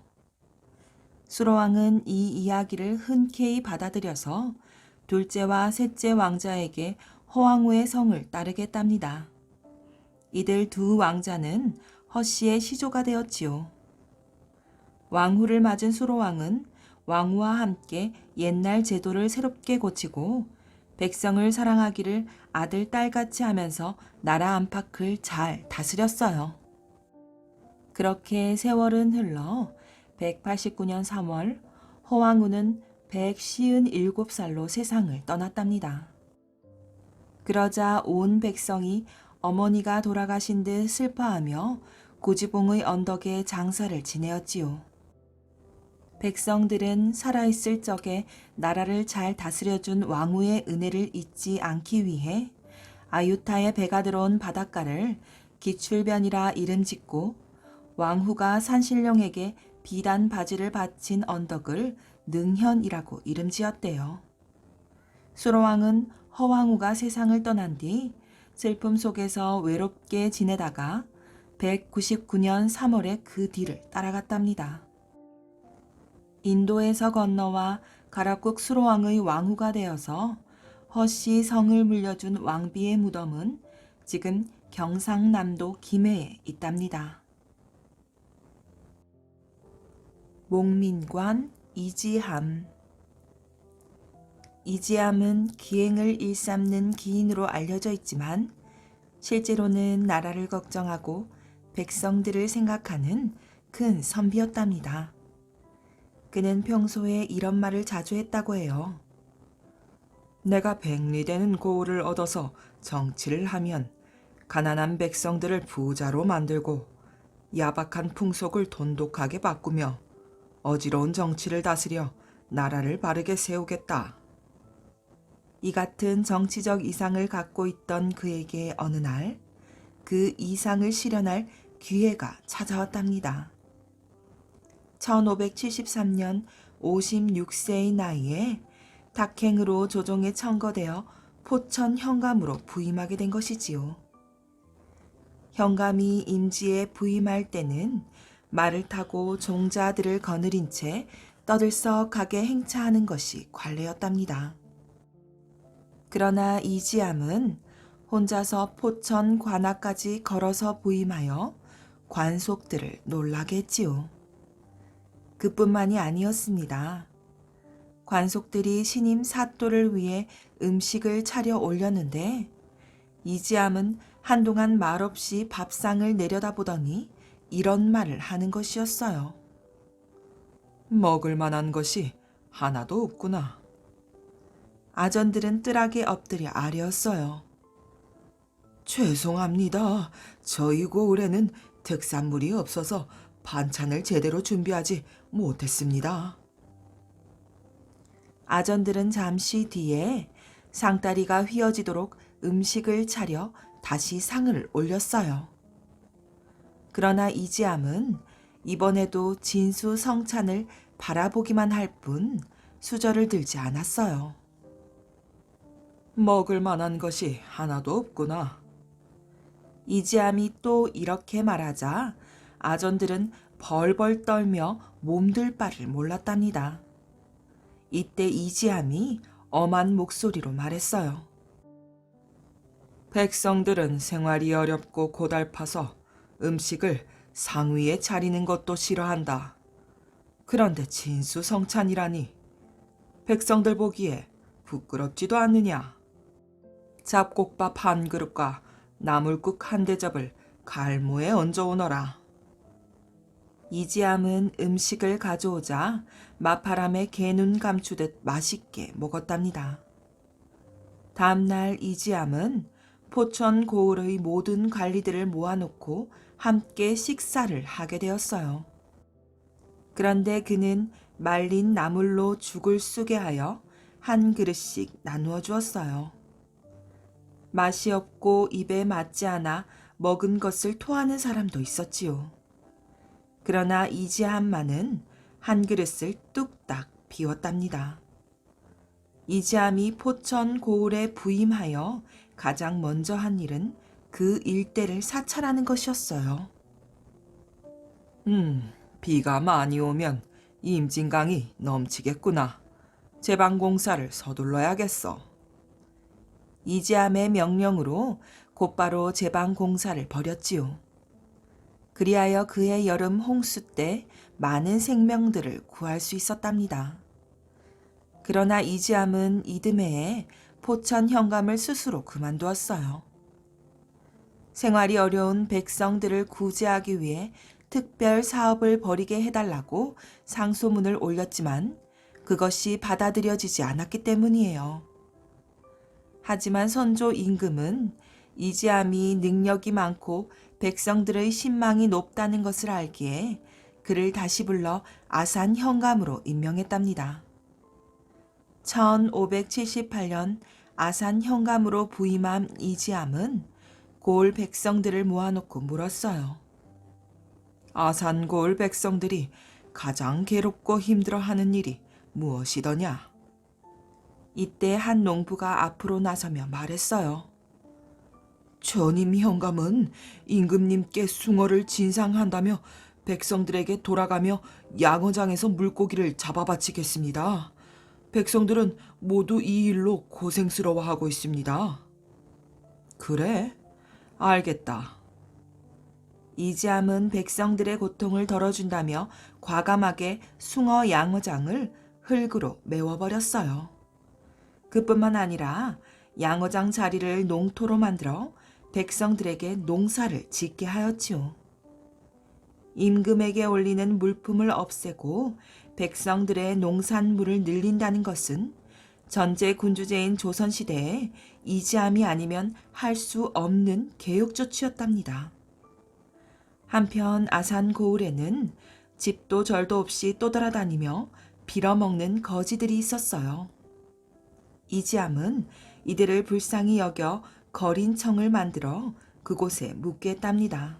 수로왕은 이 이야기를 흔쾌히 받아들여서 둘째와 셋째 왕자에게 허왕후의 성을 따르겠답니다. 이들 두 왕자는 허씨의 시조가 되었지요. 왕후를 맞은 수로왕은 왕후와 함께 옛날 제도를 새롭게 고치고 백성을 사랑하기를 아들, 딸같이 하면서 나라 안팎을 잘 다스렸어요. 그렇게 세월은 흘러 189년 3월 허왕후는 157살로 세상을 떠났답니다. 그러자 온 백성이 어머니가 돌아가신 듯 슬퍼하며 고지봉의 언덕에 장사를 지내었지요. 백성들은 살아있을 적에 나라를 잘 다스려준 왕후의 은혜를 잊지 않기 위해 아유타의 배가 들어온 바닷가를 기출변이라 이름 짓고 왕후가 산신령에게 비단 바지를 바친 언덕을 능현이라고 이름 지었대요. 수로왕은 허왕후가 세상을 떠난 뒤 슬픔 속에서 외롭게 지내다가 199년 3월에 그 뒤를 따라갔답니다. 인도에서 건너와 가락국 수로왕의 왕후가 되어서 허씨 성을 물려준 왕비의 무덤은 지금 경상남도 김해에 있답니다. 목민관 이지함. 이지함은 기행을 일삼는 기인으로 알려져 있지만 실제로는 나라를 걱정하고 백성들을 생각하는 큰 선비였답니다. 그는 평소에 이런 말을 자주 했다고 해요. 내가 백리되는 고을을 얻어서 정치를 하면 가난한 백성들을 부자로 만들고 야박한 풍속을 돈독하게 바꾸며 어지러운 정치를 다스려 나라를 바르게 세우겠다. 이 같은 정치적 이상을 갖고 있던 그에게 어느 날 그 이상을 실현할 기회가 찾아왔답니다. 1573년 56세의 나이에 탁행으로 조정에 청거되어 포천 현감으로 부임하게 된 것이지요. 현감이 임지에 부임할 때는 말을 타고 종자들을 거느린 채 떠들썩하게 행차하는 것이 관례였답니다. 그러나 이지암은 혼자서 포천 관악까지 걸어서 부임하여 관속들을 놀라게 했지요. 그뿐만이 아니었습니다. 관속들이 신임 사또를 위해 음식을 차려 올렸는데 이지암은 한동안 말없이 밥상을 내려다보더니 이런 말을 하는 것이었어요. 먹을 만한 것이 하나도 없구나. 아전들은 뜰하게 엎드려 아뢰었어요. 죄송합니다. 저희 고을에는 특산물이 없어서 반찬을 제대로 준비하지 못했습니다. 아전들은 잠시 뒤에 상다리가 휘어지도록 음식을 차려 다시 상을 올렸어요. 그러나 이지암은 이번에도 진수성찬을 바라보기만 할 뿐 수저를 들지 않았어요. 먹을 만한 것이 하나도 없구나. 이지암이 또 이렇게 말하자 아전들은 벌벌 떨며 몸둘 바를 몰랐답니다. 이때 이지암이 엄한 목소리로 말했어요. 백성들은 생활이 어렵고 고달파서 음식을 상 위에 차리는 것도 싫어한다. 그런데 진수성찬이라니 백성들 보기에 부끄럽지도 않느냐. 잡곡밥 한 그릇과 나물국 한 대접을 갈모에 얹어오너라. 이지암은 음식을 가져오자 마파람에 개눈 감추듯 맛있게 먹었답니다. 다음날 이지암은 포천 고을의 모든 관리들을 모아놓고 함께 식사를 하게 되었어요. 그런데 그는 말린 나물로 죽을 쓰게 하여 한 그릇씩 나누어 주었어요. 맛이 없고 입에 맞지 않아 먹은 것을 토하는 사람도 있었지요. 그러나 이지암만은 한 그릇을 뚝딱 비웠답니다. 이지암이 포천 고을에 부임하여 가장 먼저 한 일은 그 일대를 사찰하는 것이었어요. 비가 많이 오면 임진강이 넘치겠구나. 제방공사를 서둘러야겠어. 이지암의 명령으로 곧바로 제방공사를 벌였지요. 그리하여 그해 여름 홍수 때 많은 생명들을 구할 수 있었답니다. 그러나 이지암은 이듬해에 포천 현감을 스스로 그만두었어요. 생활이 어려운 백성들을 구제하기 위해 특별 사업을 벌이게 해달라고 상소문을 올렸지만 그것이 받아들여지지 않았기 때문이에요. 하지만 선조 임금은 이지암이 능력이 많고 백성들의 신망이 높다는 것을 알기에 그를 다시 불러 아산 현감으로 임명했답니다. 1578년 아산 현감으로 부임한 이지암은 고을 백성들을 모아놓고 물었어요. 아산 고을 백성들이 가장 괴롭고 힘들어하는 일이 무엇이더냐? 이때 한 농부가 앞으로 나서며 말했어요. 전임 현감은 임금님께 숭어를 진상한다며 백성들에게 돌아가며 양어장에서 물고기를 잡아바치겠습니다. 백성들은 모두 이 일로 고생스러워하고 있습니다. 그래? 알겠다. 이지암은 백성들의 고통을 덜어준다며 과감하게 숭어 양어장을 흙으로 메워버렸어요. 그뿐만 아니라 양어장 자리를 농토로 만들어 백성들에게 농사를 짓게 하였지요. 임금에게 올리는 물품을 없애고 백성들의 농산물을 늘린다는 것은 전제 군주제인 조선시대에 이지함이 아니면 할 수 없는 개혁 조치였답니다. 한편 아산 고을에는 집도 절도 없이 떠돌아다니며 빌어먹는 거지들이 있었어요. 이지함은 이들을 불쌍히 여겨 거린청을 만들어 그곳에 묵게 했답니다.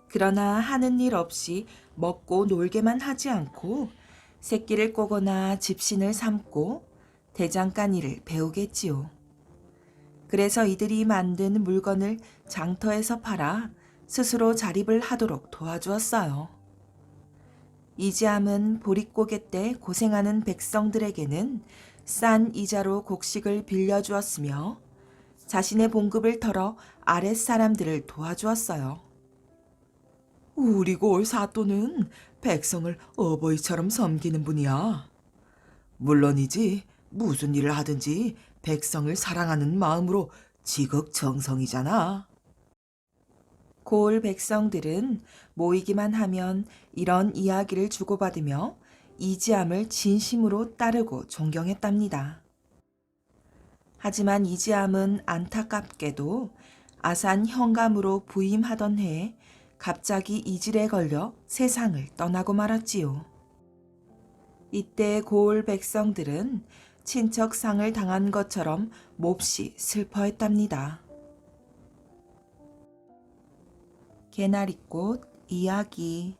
그러나 하는 일 없이 먹고 놀게만 하지 않고 새끼를 꼬거나 집신을 삼고 대장간일을 배우겠지요. 그래서 이들이 만든 물건을 장터에서 팔아 스스로 자립을 하도록 도와주었어요. 이지함은 보릿고개 때 고생하는 백성들에게는 싼 이자로 곡식을 빌려주었으며 자신의 봉급을 털어 아랫사람들을 도와주었어요. 우리 고을 사또는 백성을 어버이처럼 섬기는 분이야. 물론이지 무슨 일을 하든지 백성을 사랑하는 마음으로 지극정성이잖아. 고을 백성들은 모이기만 하면 이런 이야기를 주고받으며 이지함을 진심으로 따르고 존경했답니다. 하지만 이지함은 안타깝게도 아산 현감으로 부임하던 해에 갑자기 이질에 걸려 세상을 떠나고 말았지요. 이때 고을 백성들은 친척상을 당한 것처럼 몹시 슬퍼했답니다. 개나리꽃 이야기.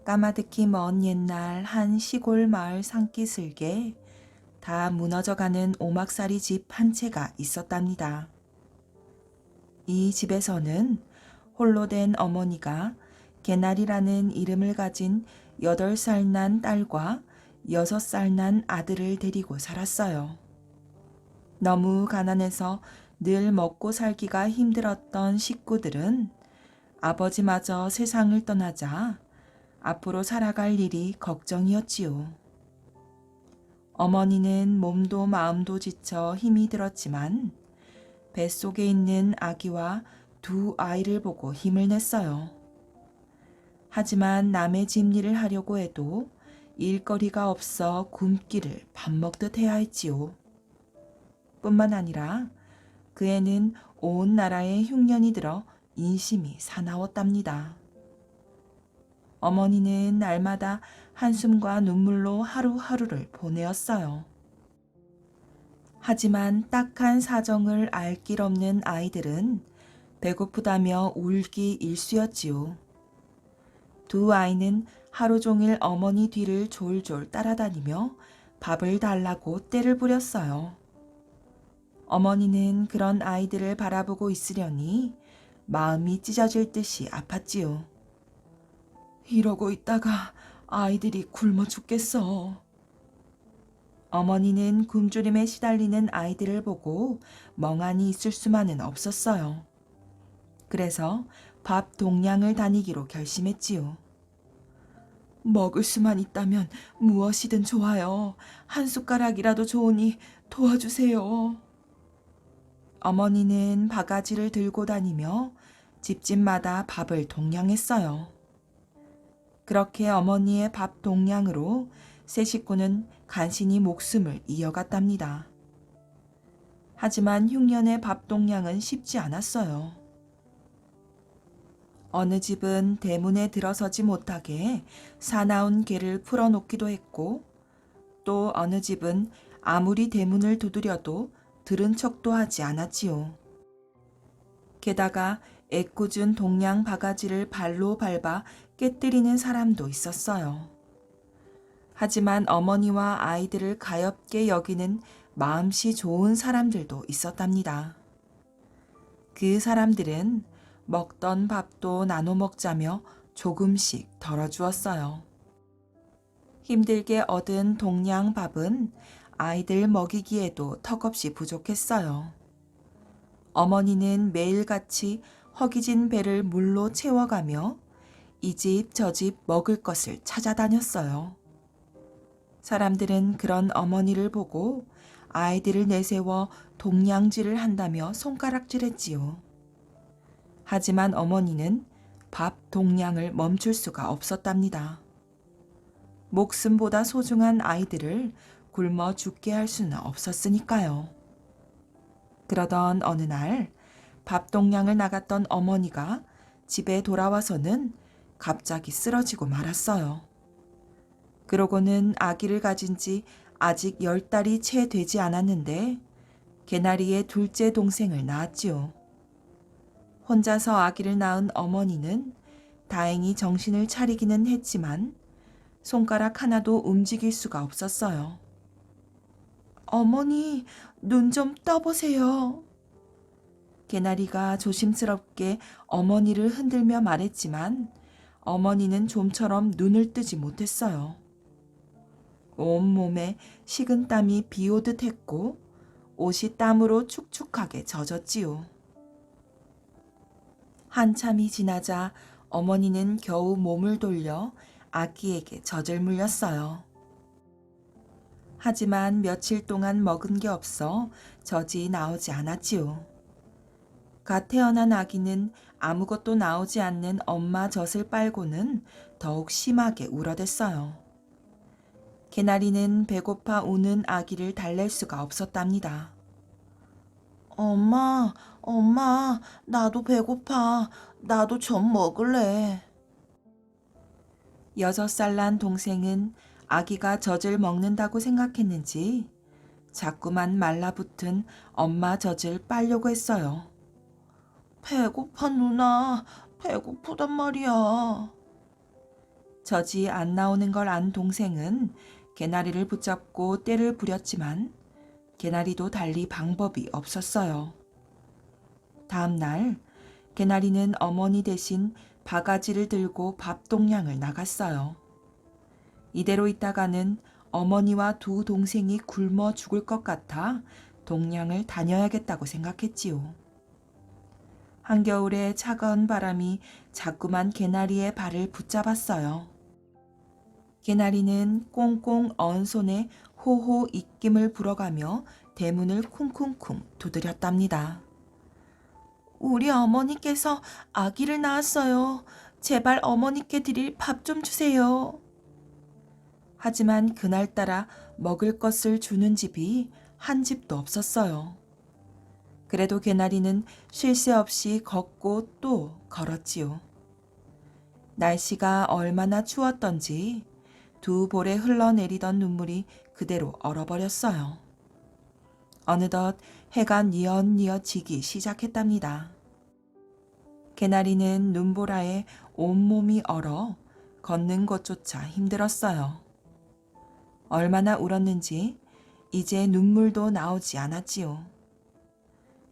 까마득히 먼 옛날 한 시골 마을 산기슭에 다 무너져가는 오막살이 집 한 채가 있었답니다. 이 집에서는 홀로 된 어머니가 개나리라는 이름을 가진 8살 난 딸과 6살 난 아들을 데리고 살았어요. 너무 가난해서 늘 먹고 살기가 힘들었던 식구들은 아버지마저 세상을 떠나자 앞으로 살아갈 일이 걱정이었지요. 어머니는 몸도 마음도 지쳐 힘이 들었지만 뱃속에 있는 아기와 2아이를 보고 힘을 냈어요. 하지만 남의 집일을 하려고 해도 일거리가 없어 굶기를 밥 먹듯 해야 했지요. 뿐만 아니라 그 애는 온 나라에 흉년이 들어 인심이 사나웠답니다. 어머니는 날마다 한숨과 눈물로 하루하루를 보내었어요. 하지만 딱한 사정을 알 길 없는 아이들은 배고프다며 울기 일쑤였지요. 2아이는 하루 종일 어머니 뒤를 졸졸 따라다니며 밥을 달라고 떼를 부렸어요. 어머니는 그런 아이들을 바라보고 있으려니 마음이 찢어질 듯이 아팠지요. 이러고 있다가 아이들이 굶어 죽겠어. 어머니는 굶주림에 시달리는 아이들을 보고 멍하니 있을 수만은 없었어요. 그래서 밥 동량을 다니기로 결심했지요. 먹을 수만 있다면 무엇이든 좋아요. 한 숟가락이라도 좋으니 도와주세요. 어머니는 바가지를 들고 다니며 집집마다 밥을 동량했어요. 그렇게 어머니의 밥 동량으로 세 식구는 간신히 목숨을 이어갔답니다. 하지만 흉년의 밥 동량은 쉽지 않았어요. 어느 집은 대문에 들어서지 못하게 사나운 개를 풀어놓기도 했고, 또 어느 집은 아무리 대문을 두드려도 들은 척도 하지 않았지요. 게다가 애꿎은 동량 바가지를 발로 밟아 깨뜨리는 사람도 있었어요. 하지만 어머니와 아이들을 가엾게 여기는 마음씨 좋은 사람들도 있었답니다. 그 사람들은 먹던 밥도 나눠 먹자며 조금씩 덜어주었어요. 힘들게 얻은 동량 밥은 아이들 먹이기에도 턱없이 부족했어요. 어머니는 매일같이 허기진 배를 물로 채워가며 이 집 저 집 먹을 것을 찾아다녔어요. 사람들은 그런 어머니를 보고 아이들을 내세워 동냥질을 한다며 손가락질했지요. 하지만 어머니는 밥 동냥을 멈출 수가 없었답니다. 목숨보다 소중한 아이들을 굶어 죽게 할 수는 없었으니까요. 그러던 어느 날 밥 동냥을 나갔던 어머니가 집에 돌아와서는 갑자기 쓰러지고 말았어요. 그러고는 아기를 가진 지 아직 10달이 채 되지 않았는데 개나리의 둘째 동생을 낳았지요. 혼자서 아기를 낳은 어머니는 다행히 정신을 차리기는 했지만 손가락 하나도 움직일 수가 없었어요. 어머니, 눈 좀 떠보세요. 개나리가 조심스럽게 어머니를 흔들며 말했지만 어머니는 좀처럼 눈을 뜨지 못했어요. 온몸에 식은 땀이 비오듯 했고 옷이 땀으로 축축하게 젖었지요. 한참이 지나자 어머니는 겨우 몸을 돌려 아기에게 젖을 물렸어요. 하지만 며칠 동안 먹은 게 없어 젖이 나오지 않았지요. 갓 태어난 아기는 아무것도 나오지 않는 엄마 젖을 빨고는 더욱 심하게 울어댔어요. 개나리는 배고파 우는 아기를 달랠 수가 없었답니다. 엄마, 엄마, 나도 배고파. 나도 젖 먹을래. 6살 난 동생은 아기가 젖을 먹는다고 생각했는지 자꾸만 말라붙은 엄마 젖을 빨려고 했어요. 배고파 누나, 배고프단 말이야. 젖이 안 나오는 걸 안 동생은 개나리를 붙잡고 떼를 부렸지만 개나리도 달리 방법이 없었어요. 다음 날 개나리는 어머니 대신 바가지를 들고 밥 동냥을 나갔어요. 이대로 있다가는 어머니와 두 동생이 굶어 죽을 것 같아 동냥을 다녀야겠다고 생각했지요. 한겨울에 차가운 바람이 자꾸만 개나리의 발을 붙잡았어요. 개나리는 꽁꽁 언 손에 호호 입김을 불어가며 대문을 쿵쿵쿵 두드렸답니다. 우리 어머니께서 아기를 낳았어요. 제발 어머니께 드릴 밥 좀 주세요. 하지만 그날따라 먹을 것을 주는 집이 한 집도 없었어요. 그래도 개나리는 쉴 새 없이 걷고 또 걸었지요. 날씨가 얼마나 추웠던지 두 볼에 흘러내리던 눈물이 그대로 얼어버렸어요. 어느덧 해가 뉘엿뉘엿 지기 시작했답니다. 개나리는 눈보라에 온몸이 얼어 걷는 것조차 힘들었어요. 얼마나 울었는지 이제 눈물도 나오지 않았지요.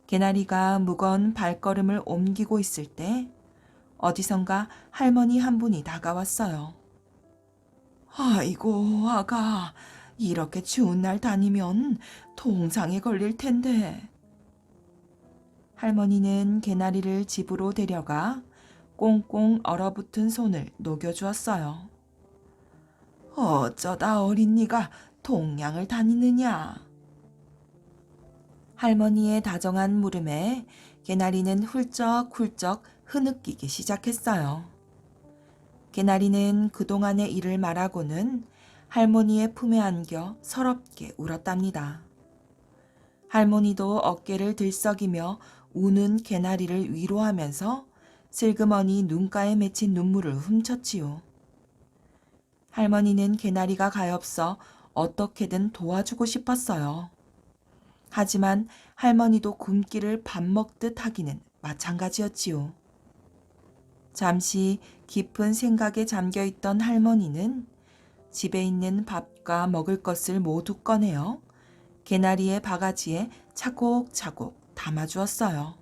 개나리가 무거운 발걸음을 옮기고 있을 때 어디선가 할머니 한 분이 다가왔어요. 아이고, 아가, 이렇게 추운 날 다니면 동상에 걸릴 텐데. 할머니는 개나리를 집으로 데려가 꽁꽁 얼어붙은 손을 녹여주었어요. 어쩌다 어린이가 동냥을 다니느냐. 할머니의 다정한 물음에 개나리는 훌쩍훌쩍 흐느끼기 시작했어요. 개나리는 그동안의 일을 말하고는 할머니의 품에 안겨 서럽게 울었답니다. 할머니도 어깨를 들썩이며 우는 개나리를 위로하면서 슬그머니 눈가에 맺힌 눈물을 훔쳤지요. 할머니는 개나리가 가엾어 어떻게든 도와주고 싶었어요. 하지만 할머니도 굶기를 밥 먹듯 하기는 마찬가지였지요. 잠시 깊은 생각에 잠겨 있던 할머니는 집에 있는 밥과 먹을 것을 모두 꺼내어 개나리의 바가지에 차곡차곡 담아주었어요.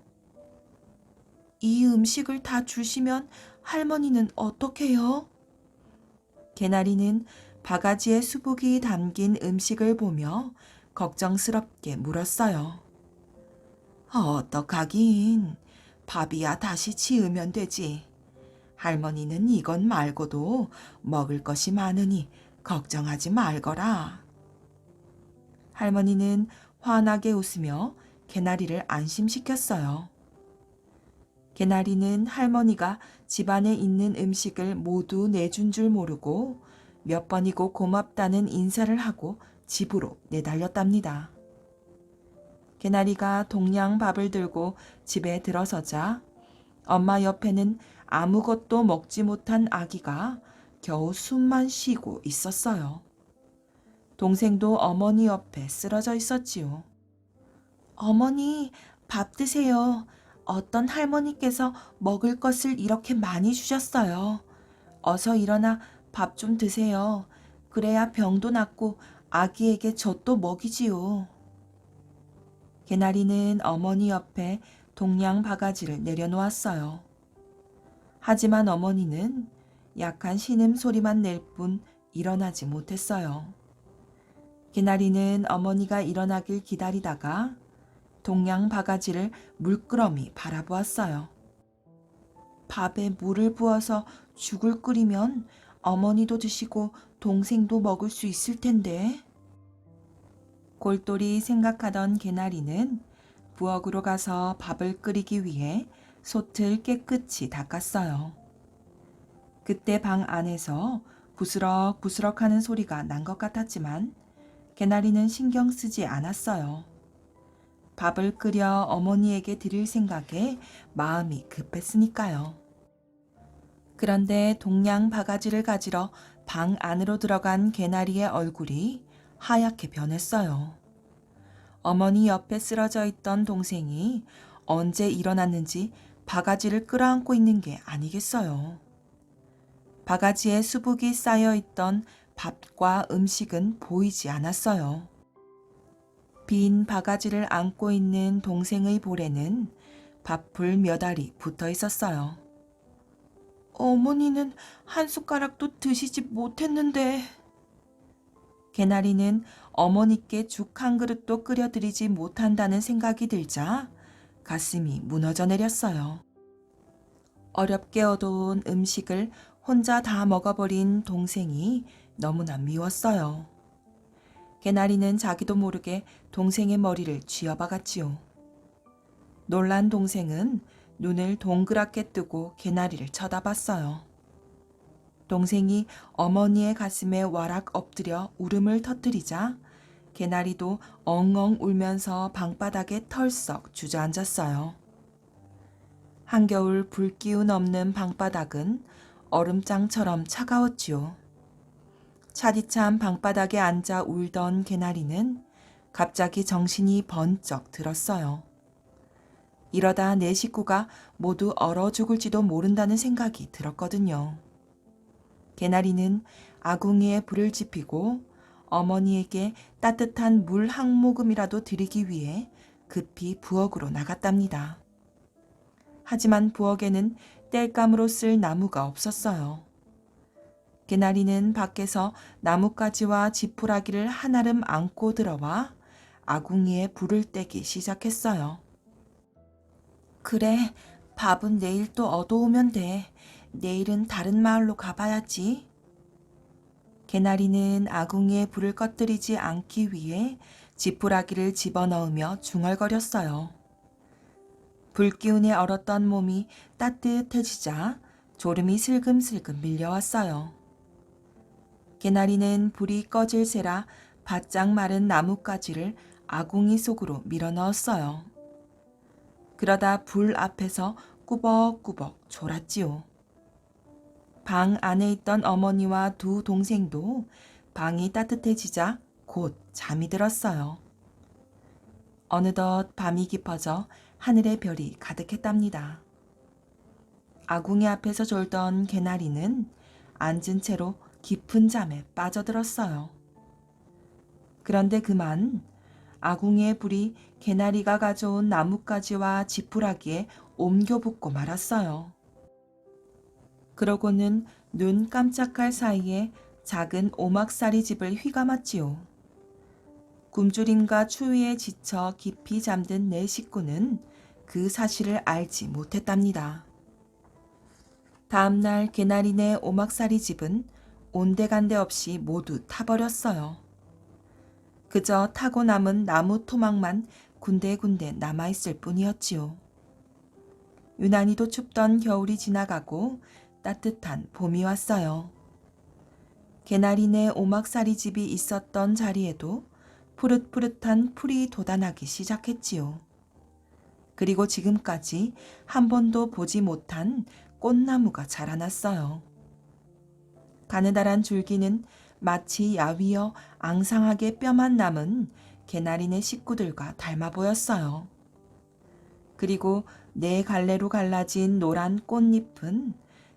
이 음식을 다 주시면 할머니는 어떡해요? 개나리는 바가지에 수북이 담긴 음식을 보며 걱정스럽게 물었어요. 어떡하긴, 밥이야 다시 지으면 되지. 할머니는 이것 말고도 먹을 것이 많으니 걱정하지 말거라. 할머니는 환하게 웃으며 개나리를 안심시켰어요. 개나리는 할머니가 집안에 있는 음식을 모두 내준 줄 모르고 몇 번이고 고맙다는 인사를 하고 집으로 내달렸답니다. 개나리가 동양 밥을 들고 집에 들어서자 엄마 옆에는 아무것도 먹지 못한 아기가 겨우 숨만 쉬고 있었어요. 동생도 어머니 옆에 쓰러져 있었지요. 어머니, 밥 드세요. 어떤 할머니께서 먹을 것을 이렇게 많이 주셨어요. 어서 일어나 밥 좀 드세요. 그래야 병도 낫고 아기에게 젖도 먹이지요. 개나리는 어머니 옆에 동양 바가지를 내려놓았어요. 하지만 어머니는 약한 신음소리만 낼 뿐 일어나지 못했어요. 개나리는 어머니가 일어나길 기다리다가 동양 바가지를 물끄러미 바라보았어요. 밥에 물을 부어서 죽을 끓이면 어머니도 드시고 동생도 먹을 수 있을 텐데. 골똘히 생각하던 개나리는 부엌으로 가서 밥을 끓이기 위해 솥을 깨끗이 닦았어요. 그때 방 안에서 부스럭부스럭 하는 소리가 난 것 같았지만 개나리는 신경 쓰지 않았어요. 밥을 끓여 어머니에게 드릴 생각에 마음이 급했으니까요. 그런데 동양 바가지를 가지러 방 안으로 들어간 개나리의 얼굴이 하얗게 변했어요. 어머니 옆에 쓰러져 있던 동생이 언제 일어났는지 바가지를 끌어안고 있는 게 아니겠어요. 바가지에 수북이 쌓여 있던 밥과 음식은 보이지 않았어요. 빈 바가지를 안고 있는 동생의 볼에는 밥풀 몇 알이 붙어 있었어요. 어머니는 한 숟가락도 드시지 못했는데. 개나리는 어머니께 죽 한 그릇도 끓여드리지 못한다는 생각이 들자 가슴이 무너져 내렸어요. 어렵게 얻어온 음식을 혼자 다 먹어버린 동생이 너무나 미웠어요. 개나리는 자기도 모르게 동생의 머리를 쥐어박았지요. 놀란 동생은 눈을 동그랗게 뜨고 개나리를 쳐다봤어요. 동생이 어머니의 가슴에 와락 엎드려 울음을 터뜨리자 개나리도 엉엉 울면서 방바닥에 털썩 주저앉았어요. 한겨울 불기운 없는 방바닥은 얼음장처럼 차가웠지요. 차디찬 방바닥에 앉아 울던 개나리는 갑자기 정신이 번쩍 들었어요. 이러다 내 식구가 모두 얼어 죽을지도 모른다는 생각이 들었거든요. 개나리는 아궁이에 불을 지피고 어머니에게 따뜻한 물 한 모금이라도 드리기 위해 급히 부엌으로 나갔답니다. 하지만 부엌에는 땔감으로 쓸 나무가 없었어요. 개나리는 밖에서 나뭇가지와 지푸라기를 한아름 안고 들어와 아궁이에 불을 떼기 시작했어요. 그래, 밥은 내일 또 얻어오면 돼. 내일은 다른 마을로 가봐야지. 개나리는 아궁이에 불을 꺼뜨리지 않기 위해 지푸라기를 집어넣으며 중얼거렸어요. 불기운에 얼었던 몸이 따뜻해지자 졸음이 슬금슬금 밀려왔어요. 개나리는 불이 꺼질 새라 바짝 마른 나뭇가지를 아궁이 속으로 밀어넣었어요. 그러다 불 앞에서 꾸벅꾸벅 졸았지요. 방 안에 있던 어머니와 두 동생도 방이 따뜻해지자 곧 잠이 들었어요. 어느덧 밤이 깊어져 하늘에 별이 가득했답니다. 아궁이 앞에서 졸던 개나리는 앉은 채로 깊은 잠에 빠져들었어요. 그런데 그만 아궁이의 불이 개나리가 가져온 나뭇가지와 지푸라기에 옮겨 붙고 말았어요. 그러고는 눈 깜짝할 사이에 작은 오막살이 집을 휘감았지요. 굶주림과 추위에 지쳐 깊이 잠든 내 식구는 그 사실을 알지 못했답니다. 다음날 개나리네 오막살이 집은 온데간데 없이 모두 타버렸어요. 그저 타고 남은 나무 토막만 군데군데 남아있을 뿐이었지요. 유난히도 춥던 겨울이 지나가고 따뜻한 봄이 왔어요. 개나리네 오막살이 집이 있었던 자리에도 푸릇푸릇한 풀이 돋아나기 시작했지요. 그리고 지금까지 한 번도 보지 못한 꽃나무가 자라났어요. 가느다란 줄기는 마치 야위어 앙상하게 뼈만 남은 개나리네 식구들과 닮아 보였어요. 그리고 네 갈래로 갈라진 노란 꽃잎은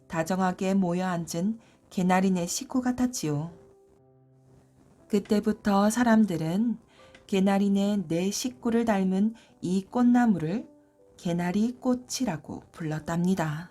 다정하게 모여 앉은 개나리네 식구 같았지요. 그때부터 사람들은 개나리네 네 식구를 닮은 이 꽃나무를 개나리 꽃이라고 불렀답니다.